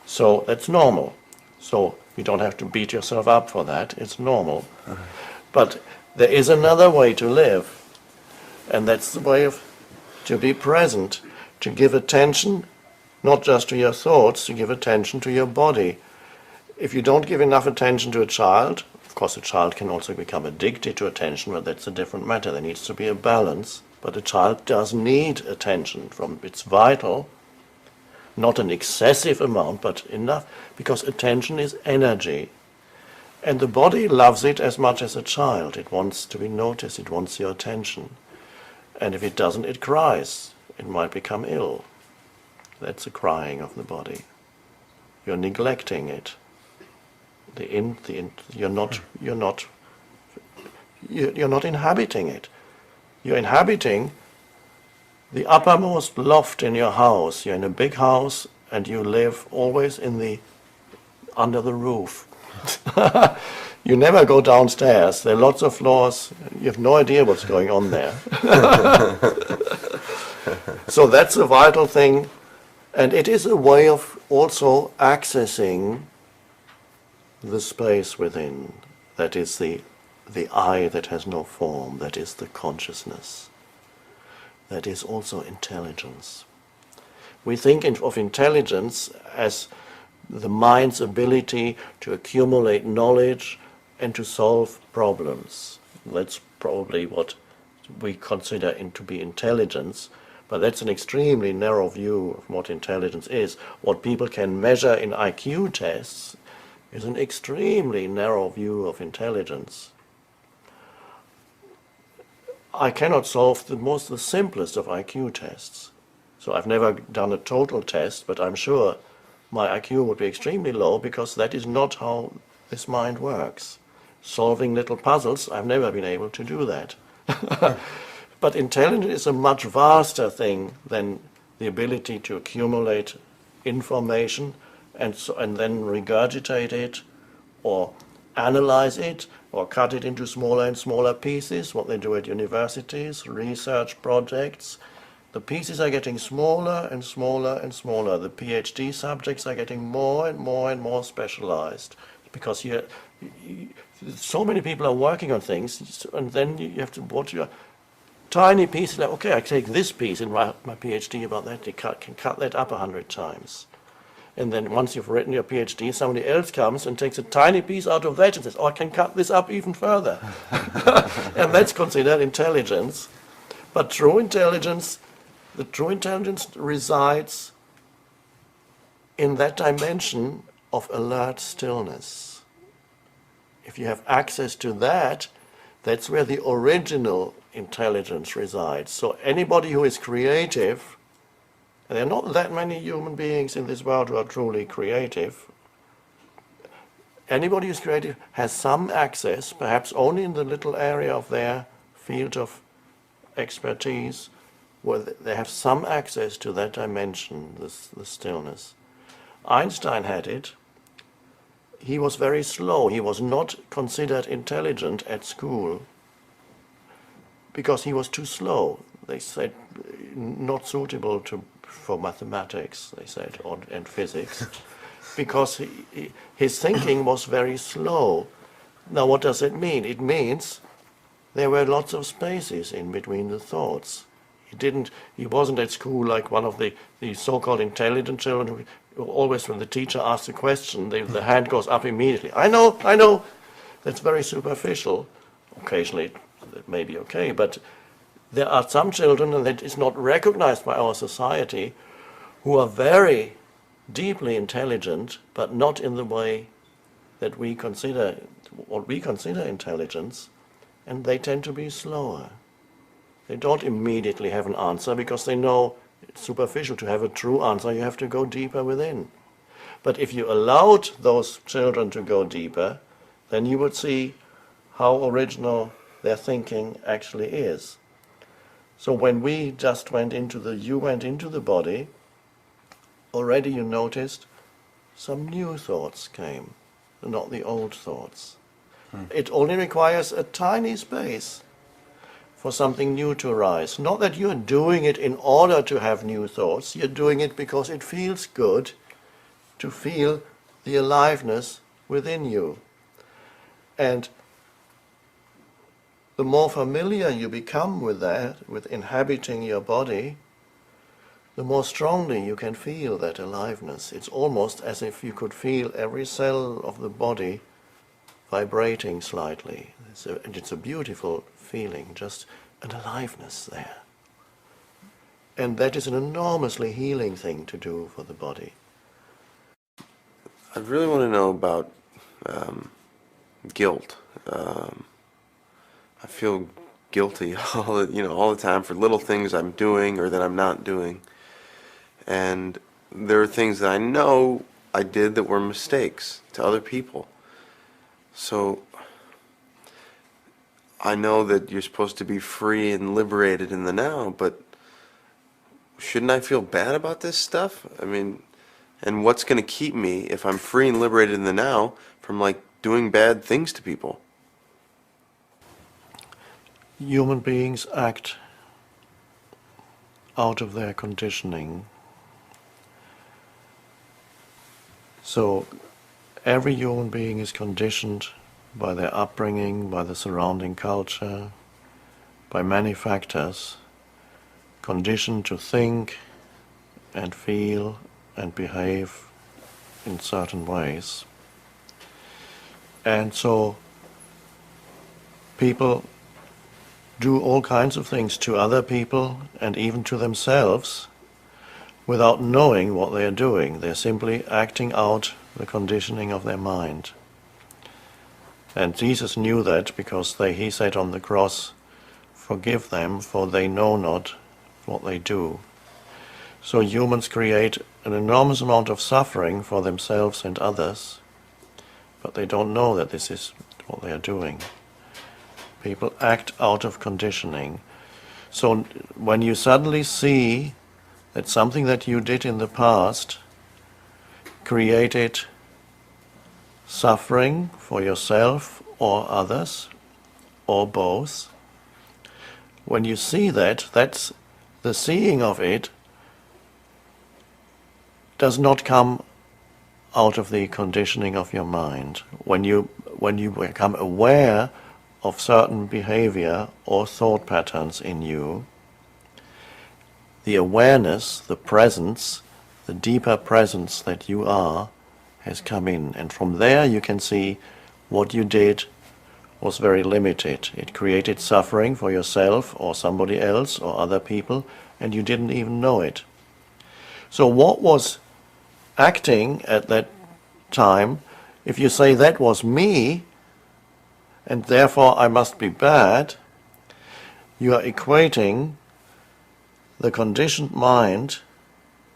So that's normal. So you don't have to beat yourself up for that. It's normal. But there is another way to live. And that's the way to be present, to give attention, not just to your thoughts, to give attention to your body. If you don't give enough attention to a child, of course a child can also become addicted to attention, but that's a different matter. There needs to be a balance. But a child does need attention. It's vital. Not an excessive amount, but enough, because attention is energy. And the body loves it as much as a child. It wants to be noticed, it wants your attention. And if it doesn't, it cries. It might become ill. That's the crying of the body. You're neglecting it. You're not inhabiting it. You're inhabiting the uppermost loft in your house. You're in a big house and you live always under the roof. You never go downstairs. There are lots of floors. You have no idea what's going on there. So that's a vital thing. And it is a way of also accessing the space within. That is the I that has no form. That is the consciousness. That is also intelligence. We think of intelligence as the mind's ability to accumulate knowledge and to solve problems. That's probably what we consider to be intelligence. But that's an extremely narrow view of what intelligence is. What people can measure in IQ tests is an extremely narrow view of intelligence. I cannot solve the simplest of IQ tests. So I've never done a total test, but I'm sure my IQ would be extremely low because that is not how this mind works. Solving little puzzles, I've never been able to do that. But intelligence is a much vaster thing than the ability to accumulate information and then regurgitate it or analyze it or cut it into smaller and smaller pieces, what they do at universities, research projects. The pieces are getting smaller and smaller and smaller. The PhD subjects are getting more and more and more specialized because so many people are working on things, and then you have to watch your tiny piece. Like, okay, I take this piece and write my PhD about that. You can cut that up 100 times. And then once you've written your PhD, somebody else comes and takes a tiny piece out of that and says, oh, I can cut this up even further. And that's considered intelligence. But true intelligence, the true intelligence resides in that dimension of alert stillness. If you have access to that, that's where the original intelligence resides. So anybody who is creative, and there are not that many human beings in this world who are truly creative, anybody who's creative has some access, perhaps only in the little area of their field of expertise, where they have some access to that dimension, the stillness. Einstein had it. He was very slow. He was not considered intelligent at school because he was too slow. They said not suitable for mathematics, they said, and physics, because his thinking was very slow. Now, what does it mean? It means there were lots of spaces in between the thoughts. He wasn't at school like one of the so-called intelligent children who always, when the teacher asks a question, the hand goes up immediately. I know. That's very superficial. Occasionally it may be okay, but there are some children, and that is not recognized by our society, who are very deeply intelligent, but not in the way that we consider intelligence, and they tend to be slower. They don't immediately have an answer because they know it's superficial. To have a true answer, you have to go deeper within. But if you allowed those children to go deeper, then you would see how original their thinking actually is. So when we just you went into the body, already you noticed some new thoughts came, not the old thoughts. It only requires a tiny space for something new to arise. Not that you're doing it in order to have new thoughts, you're doing it because it feels good to feel the aliveness within you. And the more familiar you become with that, with inhabiting your body, the more strongly you can feel that aliveness. It's almost as if you could feel every cell of the body vibrating slightly. And it's a beautiful feeling, just an aliveness there. And that is an enormously healing thing to do for the body. I really want to know about guilt. I feel guilty all the time for little things I'm doing or that I'm not doing. And there are things that I know I did that were mistakes to other people. So I know that you're supposed to be free and liberated in the now, but shouldn't I feel bad about this stuff? I mean, and what's going to keep me, if I'm free and liberated in the now, from doing bad things to people? Human beings act out of their conditioning. So every human being is conditioned by their upbringing, by the surrounding culture, by many factors, conditioned to think and feel and behave in certain ways. And so people do all kinds of things to other people and even to themselves without knowing what they are doing. They're simply acting out the conditioning of their mind. And Jesus knew that because he said on the cross, "Forgive them, for they know not what they do." So humans create an enormous amount of suffering for themselves and others, but they don't know that this is what they are doing. People act out of conditioning. So when you suddenly see that something that you did in the past created suffering for yourself or others, or both, when you see that, that's the seeing of it does not come out of the conditioning of your mind. When you become aware of certain behavior or thought patterns in you, the awareness, the presence, the deeper presence that you are has come in, and from there you can see what you did was very limited. It created suffering for yourself or somebody else or other people, and you didn't even know it. So what was acting at that time, if you say that was me, and therefore I must be bad, you are equating the conditioned mind,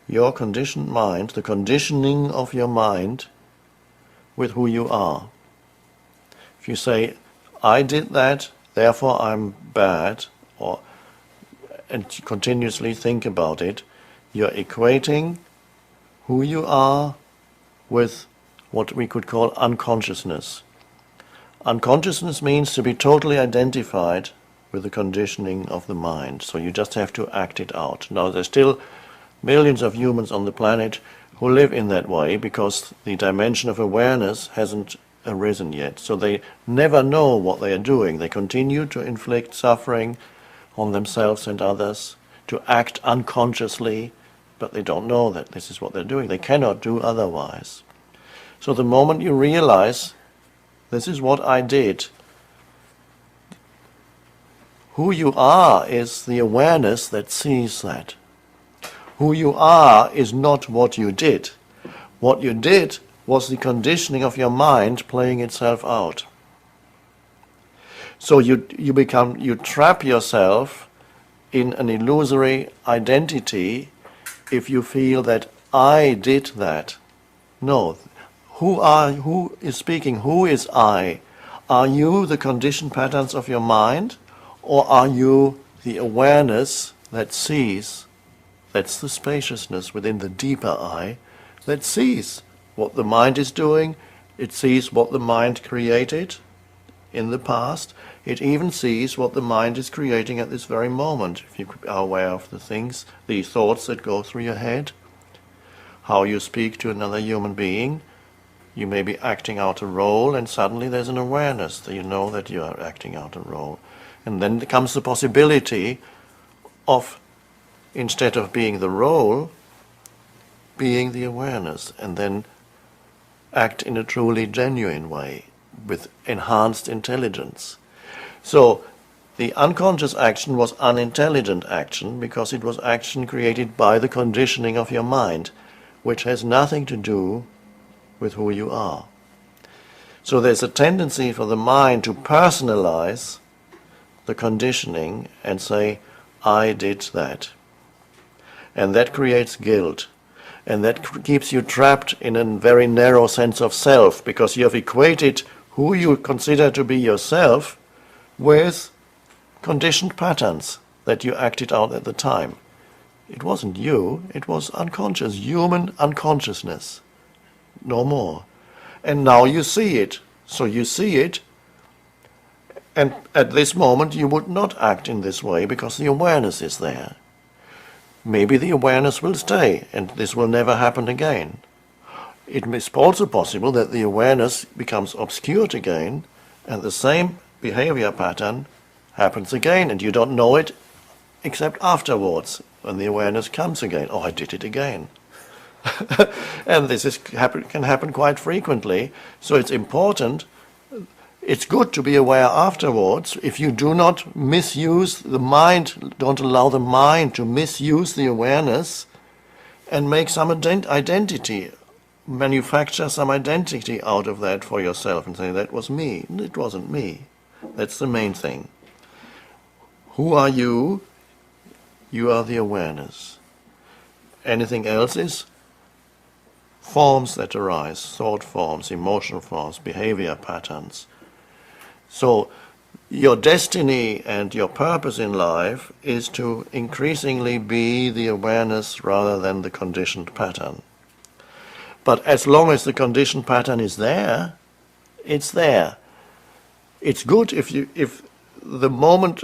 your conditioned mind, the conditioning of your mind, with who you are. If you say, I did that, therefore I'm bad, and continuously think about it, you're equating who you are with what we could call unconsciousness. Unconsciousness means to be totally identified with the conditioning of the mind, so you just have to act it out. Now there's still millions of humans on the planet who live in that way because the dimension of awareness hasn't arisen yet, so they never know what they are doing. They continue to inflict suffering on themselves and others, to act unconsciously, but they don't know that this is what they're doing. They cannot do otherwise. So the moment you realize, this is what I did, who you are is the awareness that sees that. Who you are is not what you did. What you did was the conditioning of your mind playing itself out. So you trap yourself in an illusory identity if you feel that I did that. No. Who is speaking? Who is I? Are you the conditioned patterns of your mind, or are you the awareness that sees? That's the spaciousness within the deeper I that sees what the mind is doing. It sees what the mind created in the past. It even sees what the mind is creating at this very moment. If you are aware of the things, the thoughts that go through your head, how you speak to another human being, you may be acting out a role, and suddenly there's an awareness that you know that you are acting out a role. And then comes the possibility of, instead of being the role, being the awareness, and then act in a truly genuine way with enhanced intelligence. So the unconscious action was unintelligent action because it was action created by the conditioning of your mind, which has nothing to do with who you are. So there's a tendency for the mind to personalize the conditioning and say, I did that. And that creates guilt. And that keeps you trapped in a very narrow sense of self, because you have equated who you consider to be yourself with conditioned patterns that you acted out at the time. It wasn't you, it was unconscious, human unconsciousness. No more. And now you see it. So you see it, and at this moment you would not act in this way because the awareness is there. Maybe the awareness will stay and this will never happen again. It is also possible that the awareness becomes obscured again and the same behavior pattern happens again, and you don't know it except afterwards when the awareness comes again. Oh, I did it again. And this can happen quite frequently. So it's important It's good to be aware afterwards. If you do not misuse the mind, don't allow the mind to misuse the awareness and make some identity, manufacture some identity out of that for yourself and say, that was me. It wasn't me. That's the main thing. Who are you? You are the awareness. Anything else is forms that arise, thought forms, emotional forms, behavior patterns. So your destiny and your purpose in life is to increasingly be the awareness rather than the conditioned pattern. But as long as the conditioned pattern is there, it's there. It's good if the moment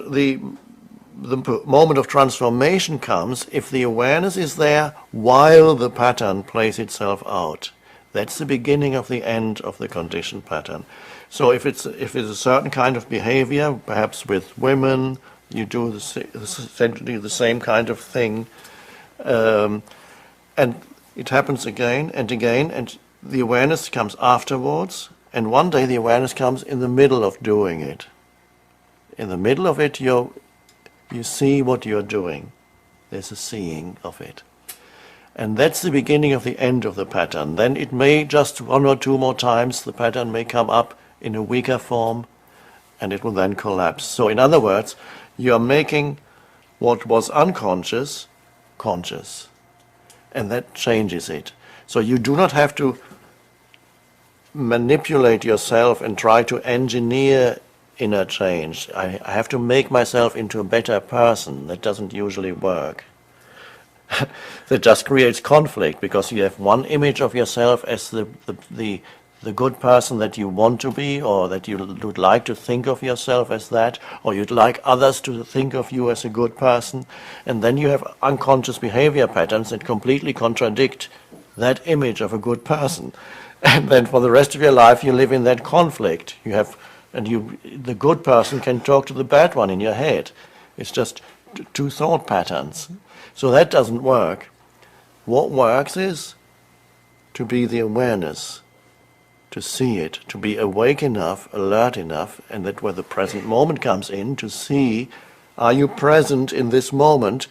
of transformation comes, if the awareness is there while the pattern plays itself out. That's the beginning of the end of the conditioned pattern. So if it's a certain kind of behavior, perhaps with women, you do essentially the same kind of thing, and it happens again and again, and the awareness comes afterwards, and one day the awareness comes in the middle of doing it. In the middle of it, you see what you're doing. There's a seeing of it. And that's the beginning of the end of the pattern. Then it may just one or two more times, the pattern may come up in a weaker form, and it will then collapse. So in other words, you're making what was unconscious conscious, and that changes it. So you do not have to manipulate yourself and try to engineer inner change. I have to make myself into a better person. That doesn't usually work. That just creates conflict, because you have one image of yourself as the good person that you want to be, or that you would like to think of yourself as that, or you'd like others to think of you as a good person, and then you have unconscious behavior patterns that completely contradict that image of a good person. And then for the rest of your life you live in that conflict. The good person can talk to the bad one in your head. It's just two thought patterns. So that doesn't work. What works is to be the awareness, to see it, to be awake enough, alert enough, and that where the present moment comes in, to see, are you present in this moment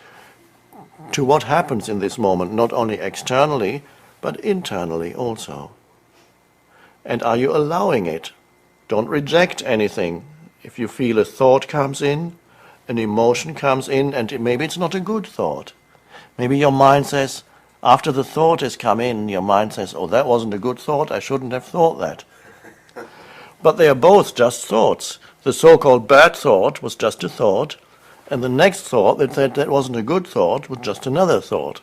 to what happens in this moment, not only externally, but internally also. And are you allowing it? Don't reject anything. If you feel a thought comes in, an emotion comes in, and maybe it's not a good thought. Maybe your mind says, after the thought has come in, your mind says, oh, that wasn't a good thought, I shouldn't have thought that. But they are both just thoughts. The so-called bad thought was just a thought, and the next thought that said that wasn't a good thought was just another thought.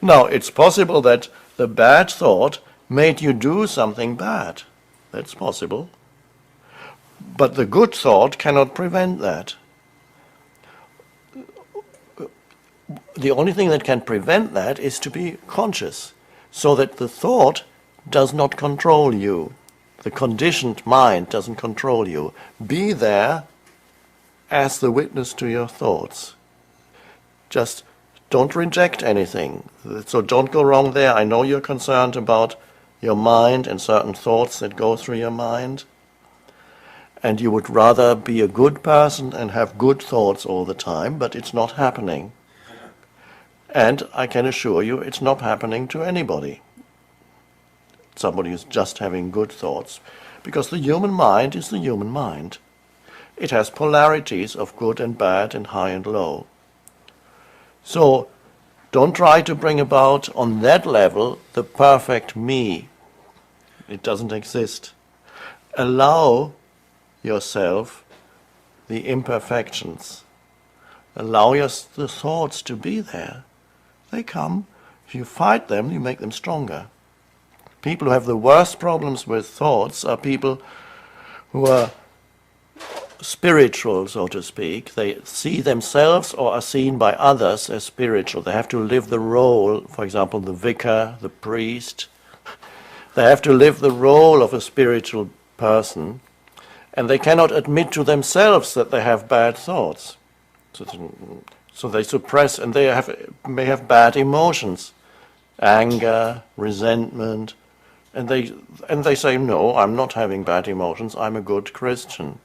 Now, it's possible that the bad thought made you do something bad. That's possible. But the good thought cannot prevent that. The only thing that can prevent that is to be conscious, so that the thought does not control you. The conditioned mind doesn't control you. Be there as the witness to your thoughts. Just don't reject anything. So don't go wrong there. I know you're concerned about your mind and certain thoughts that go through your mind, and you would rather be a good person and have good thoughts all the time, but it's not happening. And I can assure you it's not happening to anybody. Somebody who's just having good thoughts. Because the human mind is the human mind. It has polarities of good and bad and high and low. So don't try to bring about on that level the perfect me. It doesn't exist. Allow yourself the imperfections. Allow the thoughts to be there. They come. If you fight them, you make them stronger. People who have the worst problems with thoughts are people who are spiritual, so to speak. They see themselves or are seen by others as spiritual. They have to live the role, for example, the vicar, the priest. They have to live the role of a spiritual person, and they cannot admit to themselves that they have bad thoughts. So they suppress, and may have bad emotions, anger, resentment, And they say, no, I'm not having bad emotions, I'm a good Christian.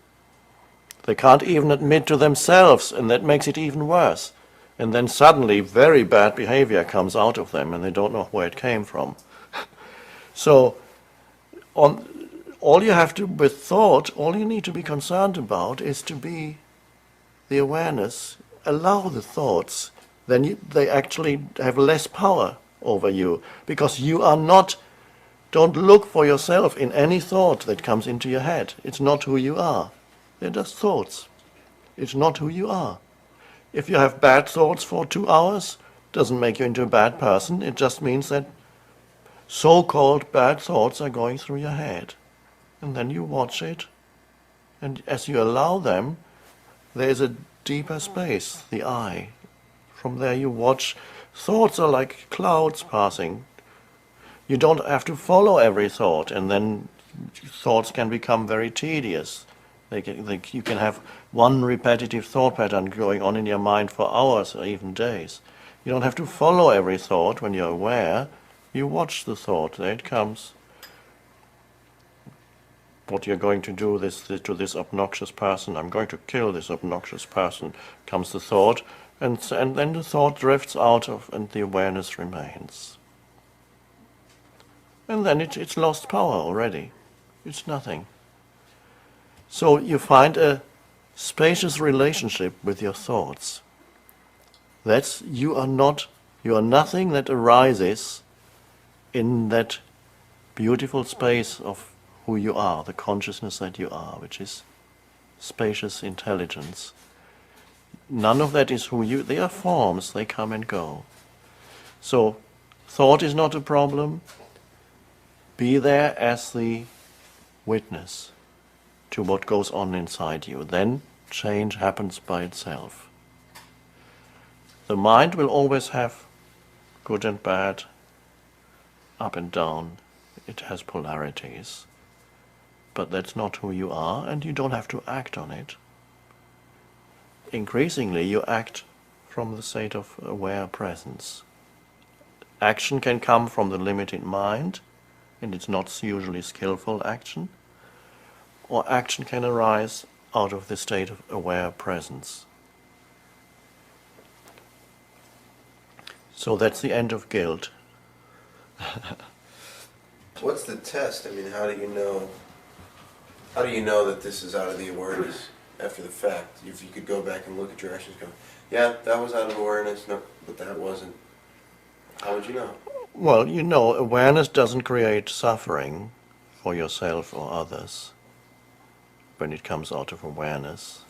They can't even admit to themselves, and that makes it even worse. And then suddenly very bad behavior comes out of them, and they don't know where it came from. So all you have to, with thought, all you need to be concerned about is to be the awareness, allow the thoughts, then they actually have less power over you, because you are not, don't look for yourself in any thought that comes into your head. It's not who you are. They're just thoughts. It's not who you are. If you have bad thoughts for 2 hours, doesn't make you into a bad person. It just means that so-called bad thoughts are going through your head. And then you watch it, and as you allow them, there's a deeper space, the eye. From there you watch. Thoughts are like clouds passing. You don't have to follow every thought, and then thoughts can become very tedious. You can have one repetitive thought pattern going on in your mind for hours or even days. You don't have to follow every thought when you're aware. You watch the thought. There it comes. What you're going to do to this obnoxious person. I'm going to kill this obnoxious person. Comes the thought, and then the thought drifts out of, and the awareness remains. And then it's lost power already. It's nothing. So you find a spacious relationship with your thoughts. You are nothing that arises in that beautiful space of who you are, the consciousness that you are, which is spacious intelligence. None of that is who you, they are forms, they come and go. So thought is not a problem. Be there as the witness to what goes on inside you. Then change happens by itself. The mind will always have good and bad, up and down. It has polarities. But that's not who you are, and you don't have to act on it. Increasingly, you act from the state of aware presence. Action can come from the limited mind, and it's not usually skillful action, or action can arise out of the state of aware presence. So that's the end of guilt. What's the test? I mean, how do you know that this is out of the awareness after the fact? If you could go back and look at your actions, go, yeah, that was out of awareness, no, but that wasn't. How would you know? Well, awareness doesn't create suffering for yourself or others when it comes out of awareness.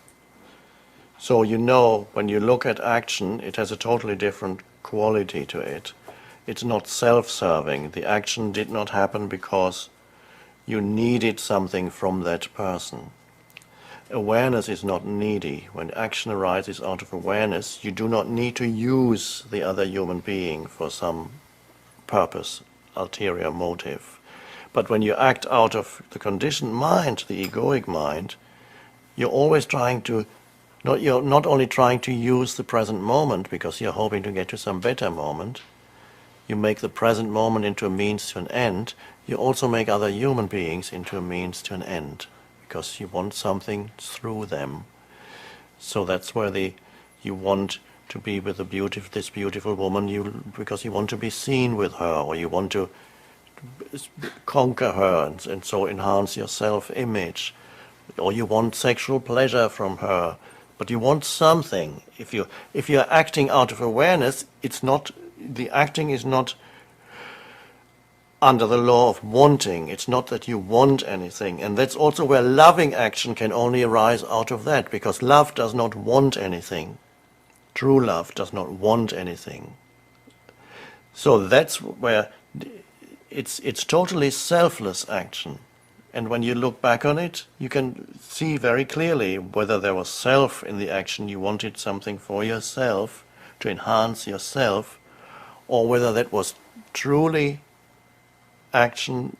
So when you look at action, it has a totally different quality to it. It's not self-serving. The action did not happen because you needed something from that person. Awareness is not needy. When action arises out of awareness, you do not need to use the other human being for some purpose, ulterior motive. But when you act out of the conditioned mind, the egoic mind, you're always you're not only trying to use the present moment because you're hoping to get to some better moment. You make the present moment into a means to an end. You also make other human beings into a means to an end because you want something through them. So that's where you want to be with this beautiful woman because you want to be seen with her, or you want to conquer her and so enhance your self-image, or you want sexual pleasure from her, but you want something. If you're acting out of awareness, the acting is not under the law of wanting. It's not that you want anything, and that's also where loving action can only arise out of that, because love does not want anything. True love does not want anything. So that's where it's totally selfless action. And when you look back on it, you can see very clearly whether there was self in the action, you wanted something for yourself, to enhance yourself, or whether that was truly action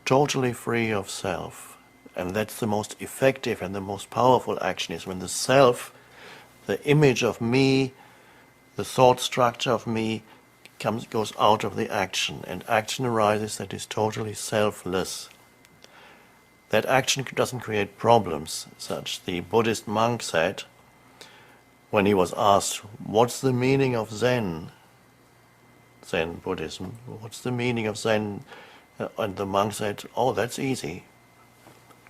totally free of self. And that's the most effective and the most powerful action, is when the self, the image of me, the thought structure of me, goes out of the action, and action arises that is totally selfless. That action doesn't create problems, such the Buddhist monk said, when he was asked, what's the meaning of Zen Buddhism, what's the meaning of Zen? And the monk said, oh, that's easy.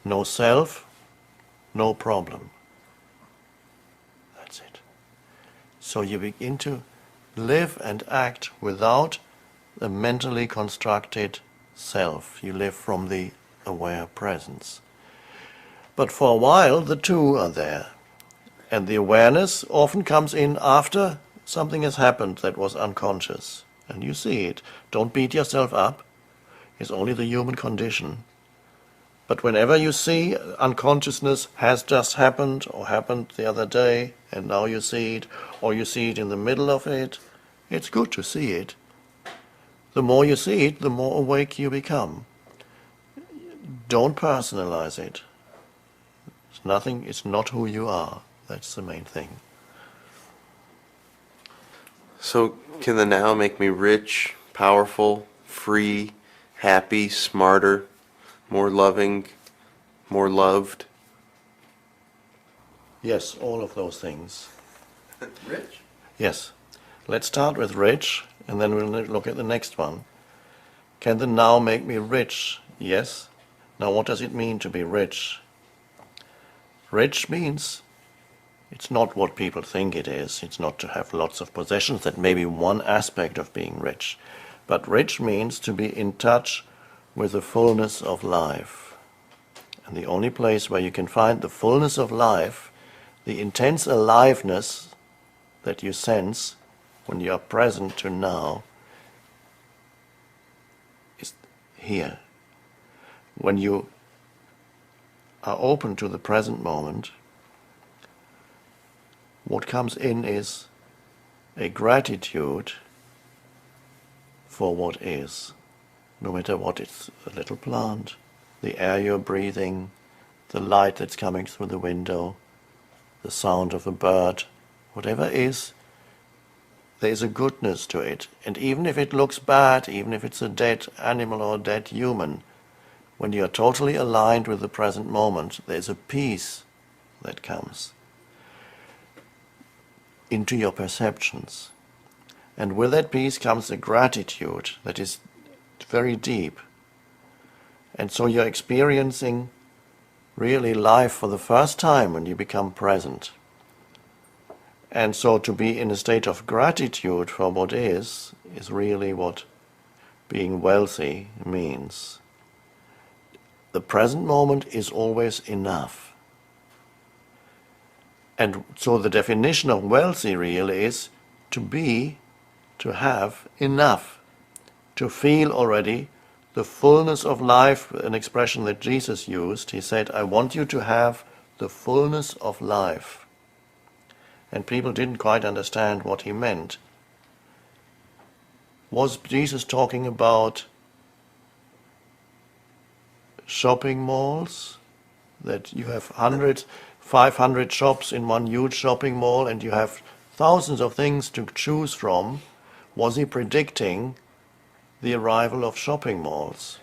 No self, no problem. That's it. So you begin to live and act without a mentally constructed self. You live from the aware presence. But for a while, the two are there. And the awareness often comes in after something has happened that was unconscious. And you see it. Don't beat yourself up. It's only the human condition. But whenever you see unconsciousness has just happened, or happened the other day, and now you see it, or you see it in the middle of it, it's good to see it. The more you see it, the more awake you become. Don't personalize it. It's nothing, it's not who you are. That's the main thing. So can the now make me rich, powerful, free, happy, smarter, more loving, more loved? Yes, all of those things. Rich? Yes. Let's start with rich, and then we'll look at the next one. Can the now make me rich? Yes. Now what does it mean to be rich? Rich means it's not what people think it is. It's not to have lots of possessions. That may be one aspect of being rich. But rich means to be in touch with the fullness of life. And the only place where you can find the fullness of life, the intense aliveness that you sense when you are present to now, is here. When you are open to the present moment, what comes in is a gratitude for what is. No matter what, it's a little plant, the air you're breathing, the light that's coming through the window, the sound of a bird, whatever is, there is a goodness to it. And even if it looks bad, even if it's a dead animal or a dead human, when you are totally aligned with the present moment, there's a peace that comes into your perceptions. And with that peace comes a gratitude that is very deep. And so you're experiencing really life for the first time when you become present. And so to be in a state of gratitude for what is really what being wealthy means. The present moment is always enough. And so the definition of wealthy really is to have enough, to feel already the fullness of life, an expression that Jesus used. He said, I want you to have the fullness of life. And people didn't quite understand what he meant. Was Jesus talking about shopping malls? That you have 500 shops in one huge shopping mall and you have thousands of things to choose from? Was he predicting the arrival of shopping malls?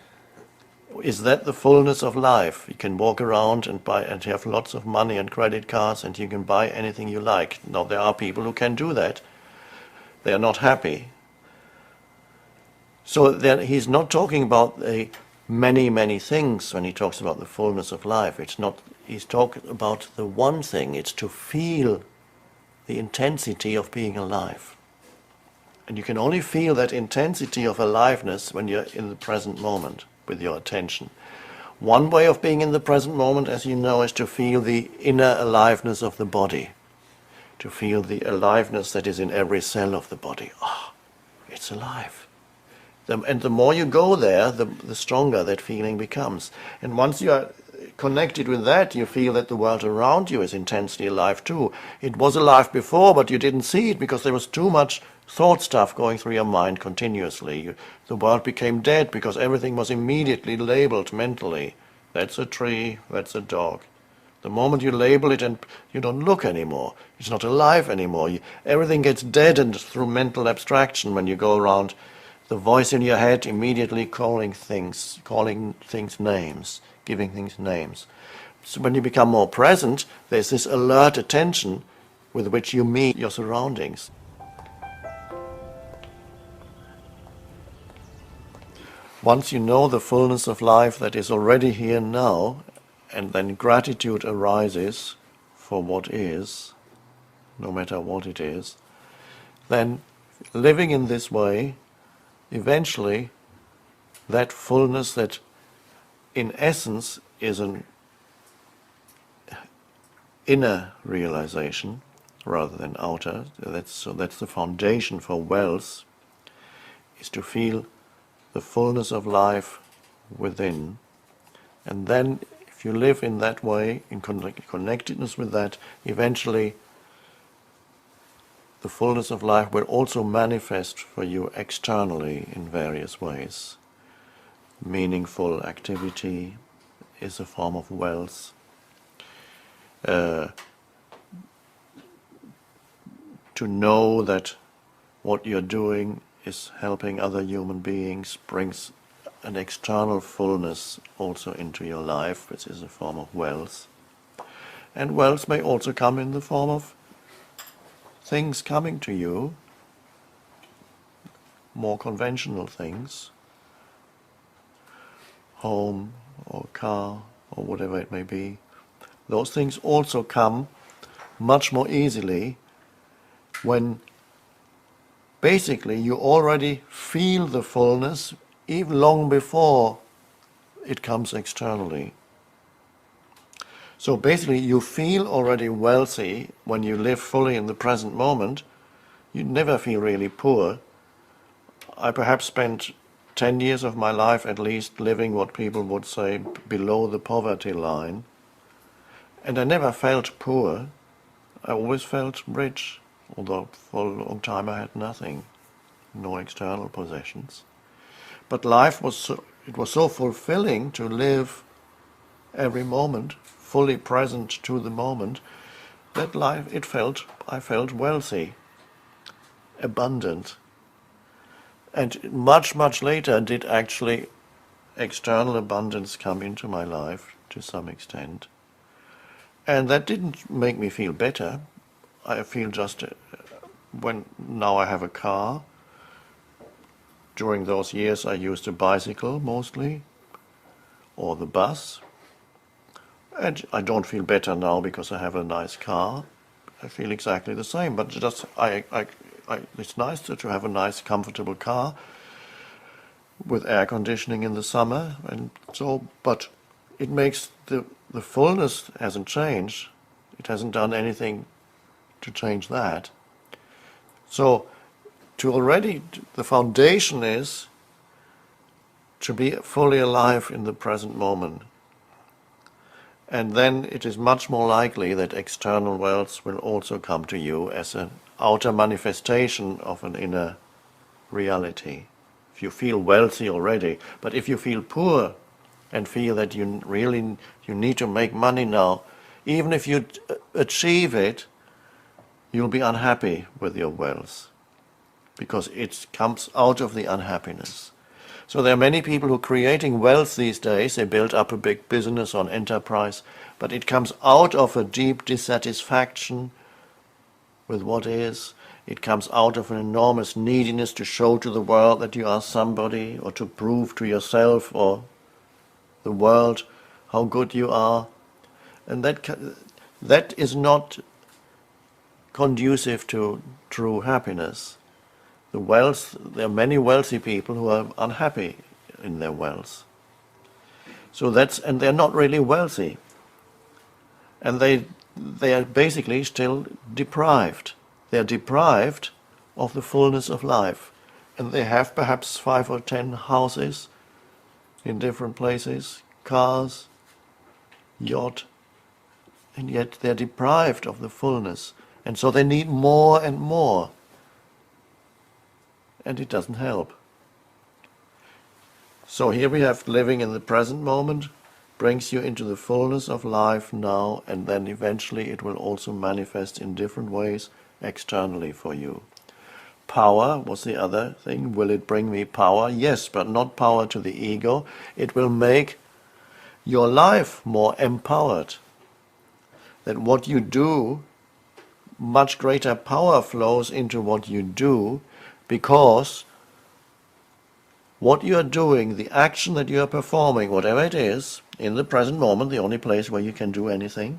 Is that the fullness of life? You can walk around and buy, and you have lots of money and credit cards and you can buy anything you like. Now there are people who can do that. They are not happy. So then he's not talking about the many things when he talks about the fullness of life. It's not. He's talking about the one thing. It's to feel the intensity of being alive. And you can only feel that intensity of aliveness when you're in the present moment with your attention. One way of being in the present moment, as you know, is to feel the inner aliveness of the body. To feel the aliveness that is in every cell of the body. Ah, it's alive. And the more you go there, the stronger that feeling becomes. And once you are connected with that, you feel that the world around you is intensely alive too. It was alive before, but you didn't see it because there was too much thought stuff going through your mind continuously. The world became dead because everything was immediately labeled mentally. That's a tree, that's a dog, The moment you label it and you don't look anymore, it's not alive anymore. Everything gets deadened through mental abstraction when you go around. The voice in your head immediately calling things names, giving things names. So when you become more present, there's this alert attention with which you meet your surroundings. Once you know the fullness of life that is already here now, and then gratitude arises for what is, no matter what it is, then living in this way, eventually that fullness that in essence is an inner realization rather than outer, that's the foundation for wealth, is to feel the fullness of life within. And then if you live in that way, in connectedness with that, eventually the fullness of life will also manifest for you externally in various ways. Meaningful activity is a form of wealth. To know that what you're doing is helping other human beings brings an external fullness also into your life, which is a form of wealth. And wealth may also come in the form of things coming to you, more conventional things, home or car or whatever it may be. Those things also come much more easily when basically you already feel the fullness even long before it comes externally. So basically you feel already wealthy when you live fully in the present moment. You never feel really poor. I perhaps spent 10 years of my life at least living what people would say below the poverty line. And I never felt poor. I always felt rich, although for a long time I had nothing, no external possessions. But life was so fulfilling to live every moment, fully present to the moment, that I felt wealthy, abundant. And much, much later did actually external abundance come into my life to some extent. And that didn't make me feel better. I feel just when now I have a car. During those years I used a bicycle mostly, or the bus. And I don't feel better now because I have a nice car. I feel exactly the same, but just it's nice to have a nice, comfortable car with air conditioning in the summer, and so. But it makes the fullness hasn't changed. It hasn't done anything to change that. So, the foundation is to be fully alive in the present moment. And then it is much more likely that external wealth will also come to you as an outer manifestation of an inner reality. If you feel wealthy already, but if you feel poor and feel that you need to make money now, even if you achieve it, you'll be unhappy with your wealth, because it comes out of the unhappiness. So there are many people who are creating wealth these days. They build up a big business on enterprise, but it comes out of a deep dissatisfaction with what is. It comes out of an enormous neediness to show to the world that you are somebody, or to prove to yourself or the world how good you are. And that is not conducive to true happiness. There are many wealthy people who are unhappy in their wealth. And they're not really wealthy. And they are basically still deprived. They are deprived of the fullness of life. And they have perhaps 5 or 10 houses in different places, cars, yacht, and yet they're deprived of the fullness. And so they need more and more. And it doesn't help. So here we have living in the present moment, brings you into the fullness of life now, and then eventually it will also manifest in different ways externally for you. Power was the other thing. Will it bring me power? Yes, but not power to the ego. It will make your life more empowered. That what you do, much greater power flows into what you do, because what you are doing, the action that you are performing, whatever it is, in the present moment, the only place where you can do anything,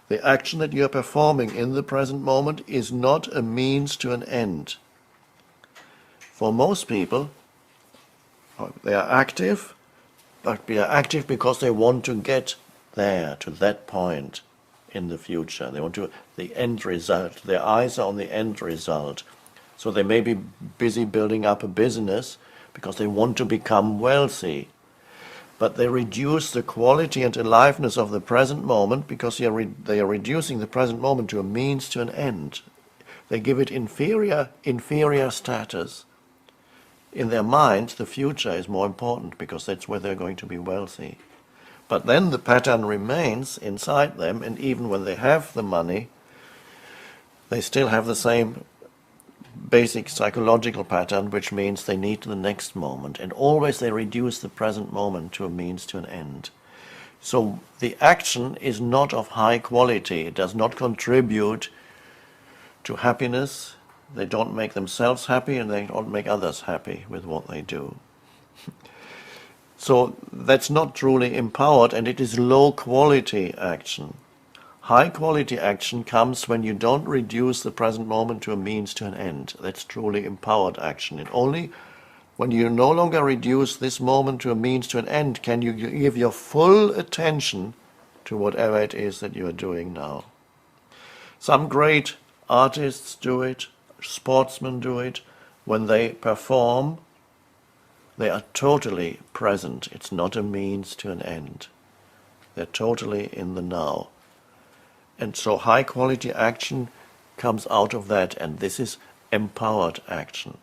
the action that you are performing in the present moment is not a means to an end. For most people, they are active, but they are active because they want to get there, to that point in the future. They want to, the end result. Their eyes are on the end result. So they may be busy building up a business because they want to become wealthy. But they reduce the quality and aliveness of the present moment because they are reducing the present moment to a means to an end. They give it inferior status. In their mind, the future is more important because that's where they're going to be wealthy. But then the pattern remains inside them, and even when they have the money, they still have the same basic psychological pattern, which means they need the next moment, and always they reduce the present moment to a means to an end. So the action is not of high quality. It does not contribute to happiness. They don't make themselves happy, and they don't make others happy with what they do. So that's not truly empowered, and it is low quality action. High quality action comes when you don't reduce the present moment to a means to an end. That's truly empowered action. And only when you no longer reduce this moment to a means to an end can you give your full attention to whatever it is that you are doing now. Some great artists do it, sportsmen do it. When they perform, they are totally present. It's not a means to an end. They're totally in the now. And so high quality action comes out of that, and this is empowered action.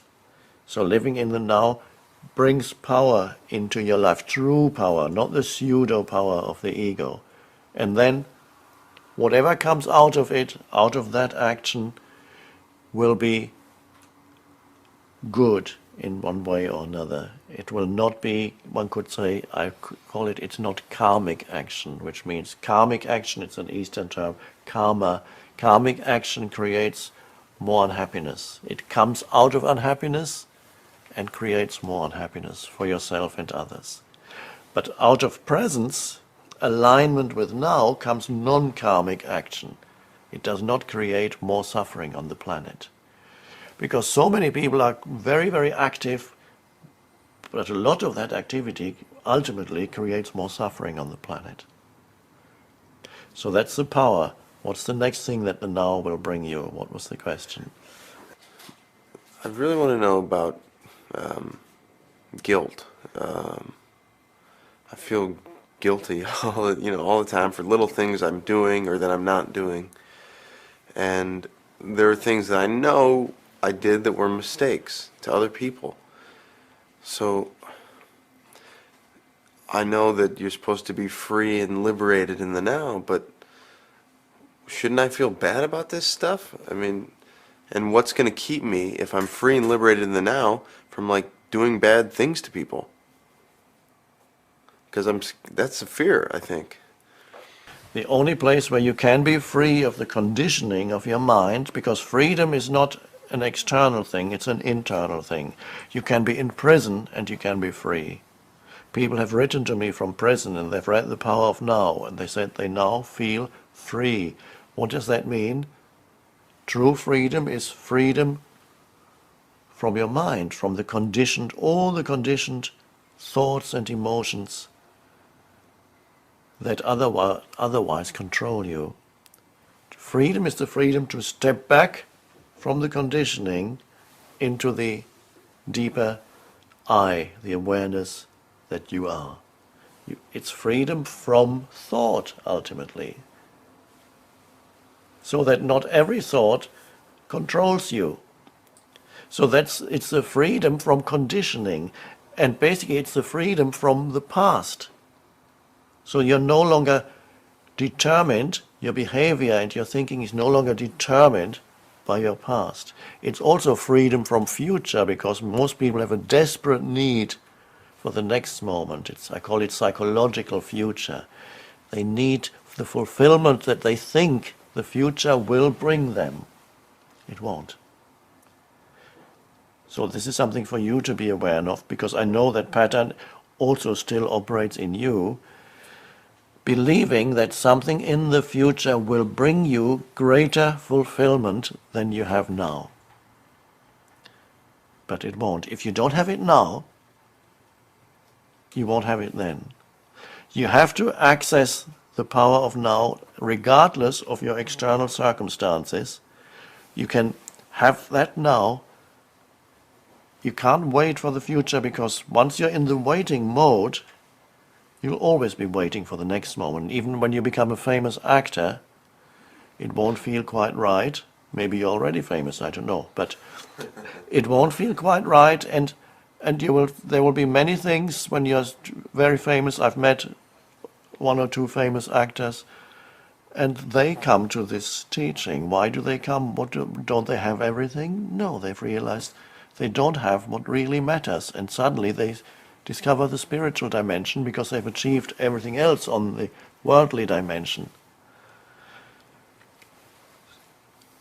So living in the now brings power into your life, true power, not the pseudo power of the ego. And then whatever comes out of it, out of that action, will be good in one way or another. It will not be, one could say, I call it, it's not karmic action, which means karmic action, it's an Eastern term, karma. Karmic action creates more unhappiness. It comes out of unhappiness and creates more unhappiness for yourself and others. But out of presence, alignment with now, comes non-karmic action. It does not create more suffering on the planet. Because so many people are very, very active, but a lot of that activity ultimately creates more suffering on the planet. So that's the power. What's the next thing that the now will bring you? What was the question? I really want to know about guilt. I feel guilty all the time for little things I'm doing or that I'm not doing. And there are things that I know I did that were mistakes to other people. So I know that you're supposed to be free and liberated in the now, but shouldn't I feel bad about this stuff? I mean, and what's going to keep me, if I'm free and liberated in the now, from like doing bad things to people? Because that's a fear, I think. The only place where you can be free of the conditioning of your mind, because freedom is not an external thing, it's an internal thing. You can be in prison and you can be free. People have written to me from prison and they've read The Power of Now, and they said they now feel free. What does that mean? True freedom is freedom from your mind, from the conditioned, all the conditioned thoughts and emotions that otherwise control you. Freedom is the freedom to step back from the conditioning into the deeper I, the awareness that you are. It's freedom from thought, ultimately. So that not every thought controls you. So it's the freedom from conditioning. And basically it's the freedom from the past. So you're no longer determined, your behavior and your thinking is no longer determined by your past. It's also freedom from future, because most people have a desperate need for the next moment. I call it psychological future. They need the fulfillment that they think the future will bring them. It won't. So this is something for you to be aware of, because I know that pattern also still operates in you, believing that something in the future will bring you greater fulfillment than you have now. But it won't. If you don't have it now, you won't have it then. You have to access the power of now regardless of your external circumstances. You can have that now. You can't wait for the future, because once you're in the waiting mode, you'll always be waiting for the next moment. Even when you become a famous actor, it won't feel quite right. Maybe you're already famous, I don't know. But it won't feel quite right, and there will be many things when you're very famous. I've met one or two famous actors, and they come to this teaching. Why do they come? Don't they have everything? No, they've realized they don't have what really matters, and suddenly they discover the spiritual dimension, because they've achieved everything else on the worldly dimension.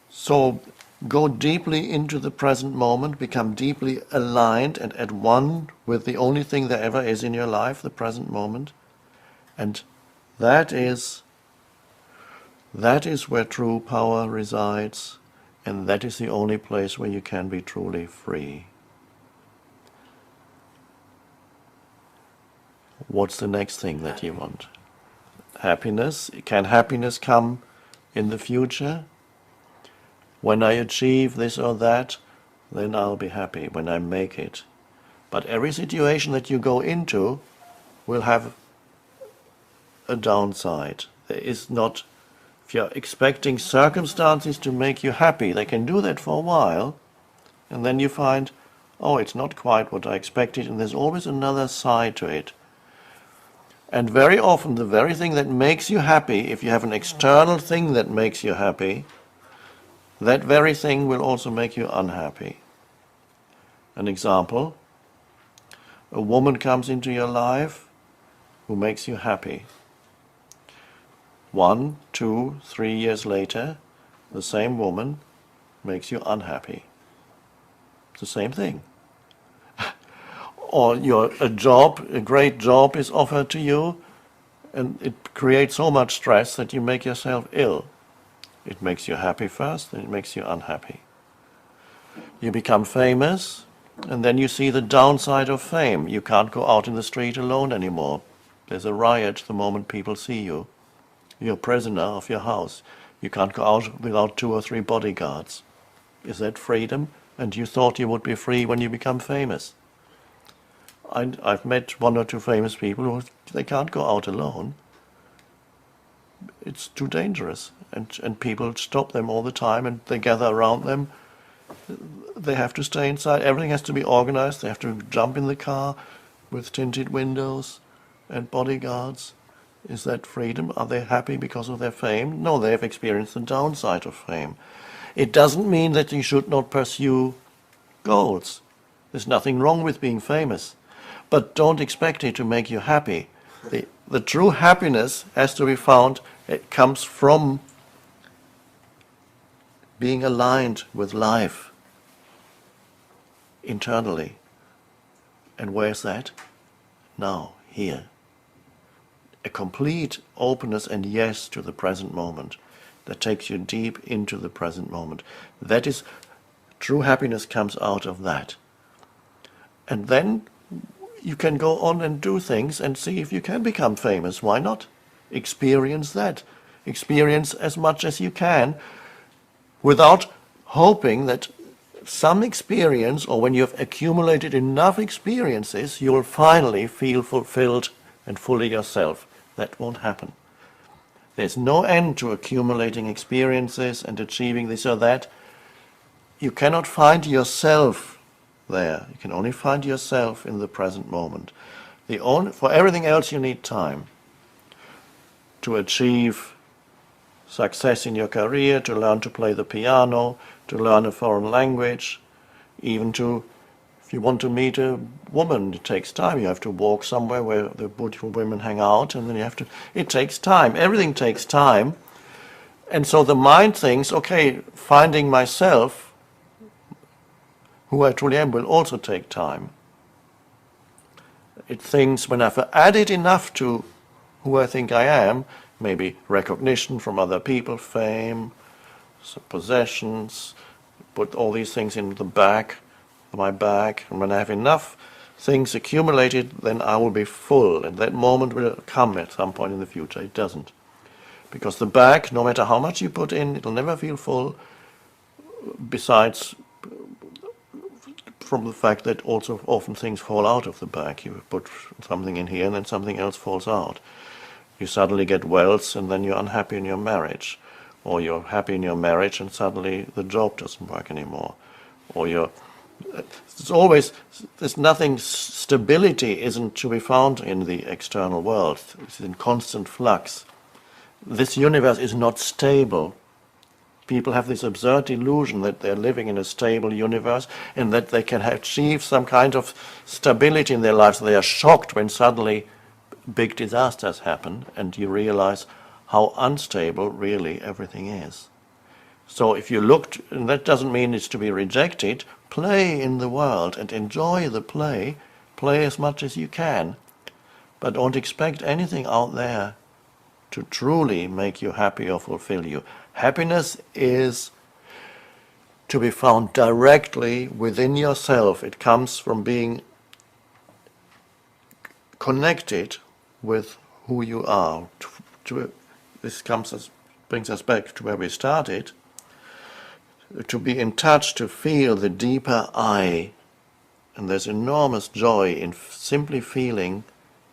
So go deeply into the present moment, become deeply aligned and at one with the only thing there ever is in your life, the present moment. And that is where true power resides, and that is the only place where you can be truly free. What's the next thing that you want? Happiness. Can happiness come in the future? When I achieve this or that, then I'll be happy, when I make it. But every situation that you go into will have a downside. There is not, if you're expecting circumstances to make you happy, they can do that for a while, and then you find, oh, it's not quite what I expected, and there's always another side to it. And very often the very thing that makes you happy, if you have an external thing that makes you happy, that very thing will also make you unhappy. An example, a woman comes into your life who makes you happy. 1, 2, 3 years later, the same woman makes you unhappy. It's the same thing. Or a great job is offered to you, and it creates so much stress that you make yourself ill. It makes you happy first, then it makes you unhappy. You become famous, and then you see the downside of fame. You can't go out in the street alone anymore. There's a riot the moment people see you. You're a prisoner of your house. You can't go out without 2 or 3 bodyguards. Is that freedom? And you thought you would be free when you become famous. I've met 1 or 2 famous people who they can't go out alone. It's too dangerous, and people stop them all the time, and they gather around them. They have to stay inside. Everything has to be organized. They have to jump in the car with tinted windows and bodyguards. Is that freedom? Are they happy because of their fame? No, they have experienced the downside of fame. It doesn't mean that you should not pursue goals. There's nothing wrong with being famous. But don't expect it to make you happy. The true happiness has to be found. It comes from being aligned with life internally. And where's that? Now, here. A complete openness and yes to the present moment that takes you deep into the present moment. That is, true happiness comes out of that. And then you can go on and do things and see if you can become famous. Why not? Experience that. Experience as much as you can without hoping that some experience, or when you've accumulated enough experiences, you will finally feel fulfilled and fully yourself. That won't happen. There's no end to accumulating experiences and achieving this or that. You cannot find yourself there. You can only find yourself in the present moment. For everything else you need time. to achieve success in your career, to learn to play the piano, to learn a foreign language, even to, if you want to meet a woman, it takes time. You have to walk somewhere where the beautiful women hang out, and then you have to, it takes time. Everything takes time. And so the mind thinks, okay, finding myself, who I truly am, will also take time. It thinks, when I've added enough to who I think I am, maybe recognition from other people, fame, possessions, put all these things in the bag, my bag, and when I have enough things accumulated, then I will be full, and that moment will come at some point in the future. It doesn't. Because the bag, no matter how much you put in, it'll never feel full, besides from the fact that also often things fall out of the bag. You put something in here and then something else falls out. You suddenly get wealth and then you're unhappy in your marriage. Or you're happy in your marriage and suddenly the job doesn't work anymore. Or there's nothing, stability isn't to be found in the external world. It's in constant flux. This universe is not stable. People have this absurd illusion that they're living in a stable universe and that they can achieve some kind of stability in their lives. They are shocked when suddenly big disasters happen and you realize how unstable really everything is. So if you look, and that doesn't mean it's to be rejected, play in the world and enjoy the play. Play as much as you can, but don't expect anything out there to truly make you happy or fulfill you. Happiness is to be found directly within yourself. It comes from being connected with who you are. This brings us back to where we started. To be in touch, to feel the deeper I. And there's enormous joy in simply feeling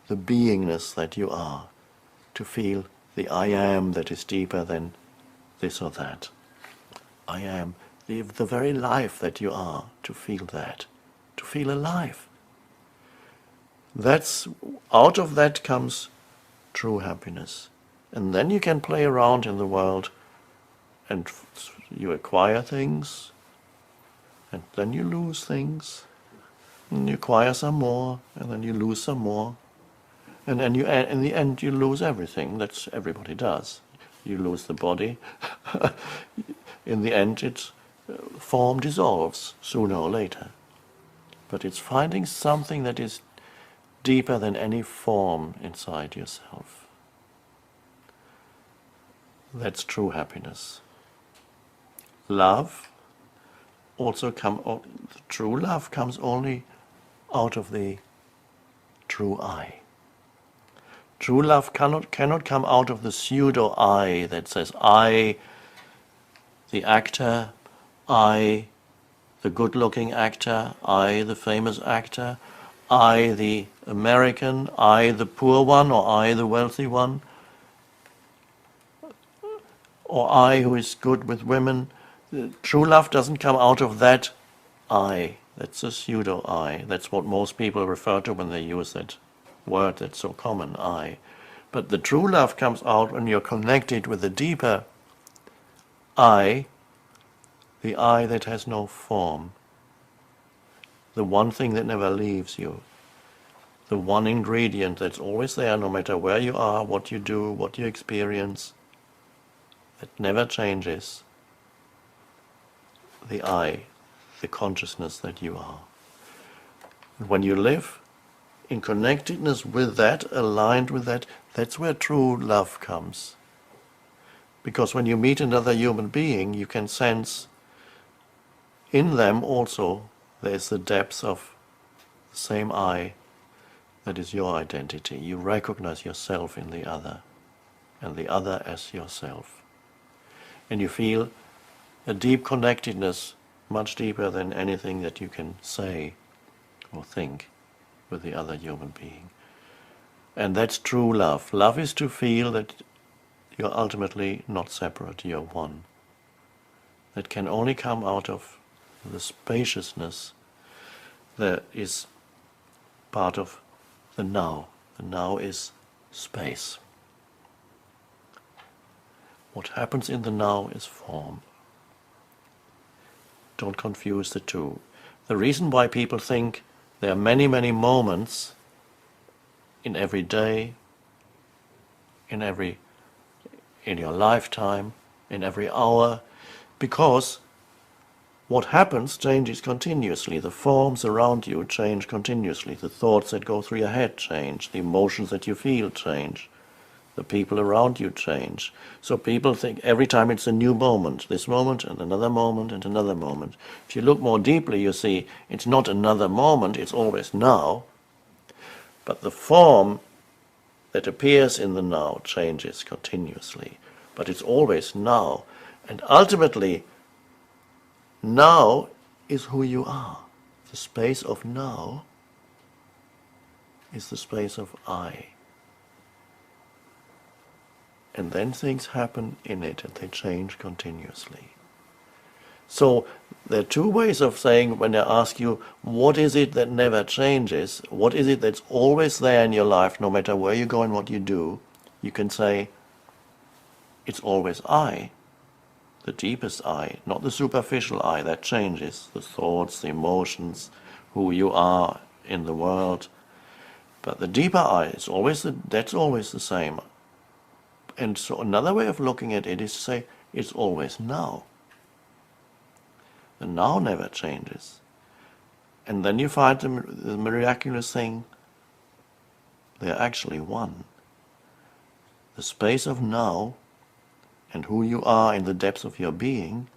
the beingness that you are. To feel the I am that is deeper than this or that. I am the very life that you are, to feel that, to feel alive. Out of that comes true happiness. And then you can play around in the world and you acquire things and then you lose things and you acquire some more and then you lose some more. And then in the end you lose everything. That's everybody does. You lose the body. In the end form dissolves sooner or later. But it's finding something that is deeper than any form inside yourself. That's true happiness. Love true love comes only out of the true I. True love cannot come out of the pseudo I that says I, the actor, I, the good-looking actor, I, the famous actor, I, the American, I, the poor one, or I, the wealthy one, or I who is good with women. True love doesn't come out of that I. That's a pseudo I. That's what most people refer to when they use that word that's so common, I. But the true love comes out when you're connected with the deeper I, the I that has no form, the one thing that never leaves you, the one ingredient that's always there no matter where you are, what you do, what you experience, that never changes, the I, the consciousness that you are. And when you live in connectedness with that, aligned with that, that's where true love comes. Because when you meet another human being, you can sense in them also there's the depth of the same I that is your identity. You recognize yourself in the other, and the other as yourself. And you feel a deep connectedness, much deeper than anything that you can say or think with the other human being. And that's true love. Love is to feel that you're ultimately not separate, you're one. That can only come out of the spaciousness that is part of the now. The now is space. What happens in the now is form. Don't confuse the two. The reason why people think there are many, many moments in every day, in your lifetime, in every hour, because what happens changes continuously. The forms around you change continuously. The thoughts that go through your head change. The emotions that you feel change. The people around you change. So people think every time it's a new moment, this moment and another moment and another moment. If you look more deeply, you see it's not another moment, it's always now. But the form that appears in the now changes continuously. But it's always now. And ultimately, now is who you are. The space of now is the space of I. And then things happen in it and they change continuously. So there are two ways of saying, when I ask you, what is it that never changes? What is it that's always there in your life, no matter where you go and what you do? You can say, it's always I, the deepest I, not the superficial I that changes, the thoughts, the emotions, who you are in the world. But the deeper I, that's always the same. And so another way of looking at it is to say, it's always now. The now never changes. And then you find the miraculous thing, they're actually one. The space of now and who you are in the depths of your being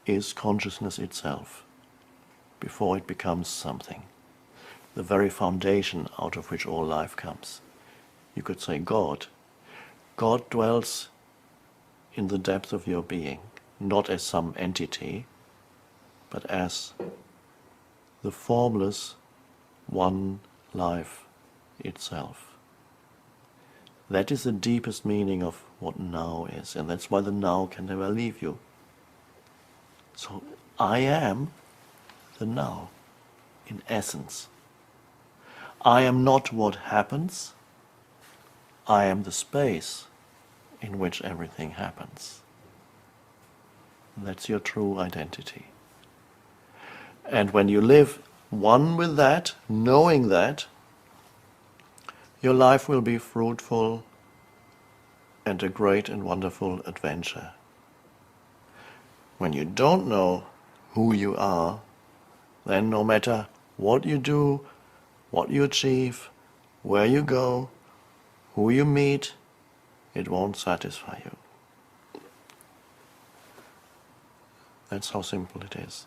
is consciousness itself, before it becomes something. The very foundation out of which all life comes. You could say God. God dwells in the depth of your being, not as some entity, but as the formless one life itself. That is the deepest meaning of what now is, and that's why the now can never leave you. So I am the now, in essence. I am not what happens, I am the space in which everything happens. That's your true identity. And when you live one with that, knowing that, your life will be fruitful and a great and wonderful adventure. When you don't know who you are, then no matter what you do, what you achieve, where you go, who you meet, it won't satisfy you. That's how simple it is.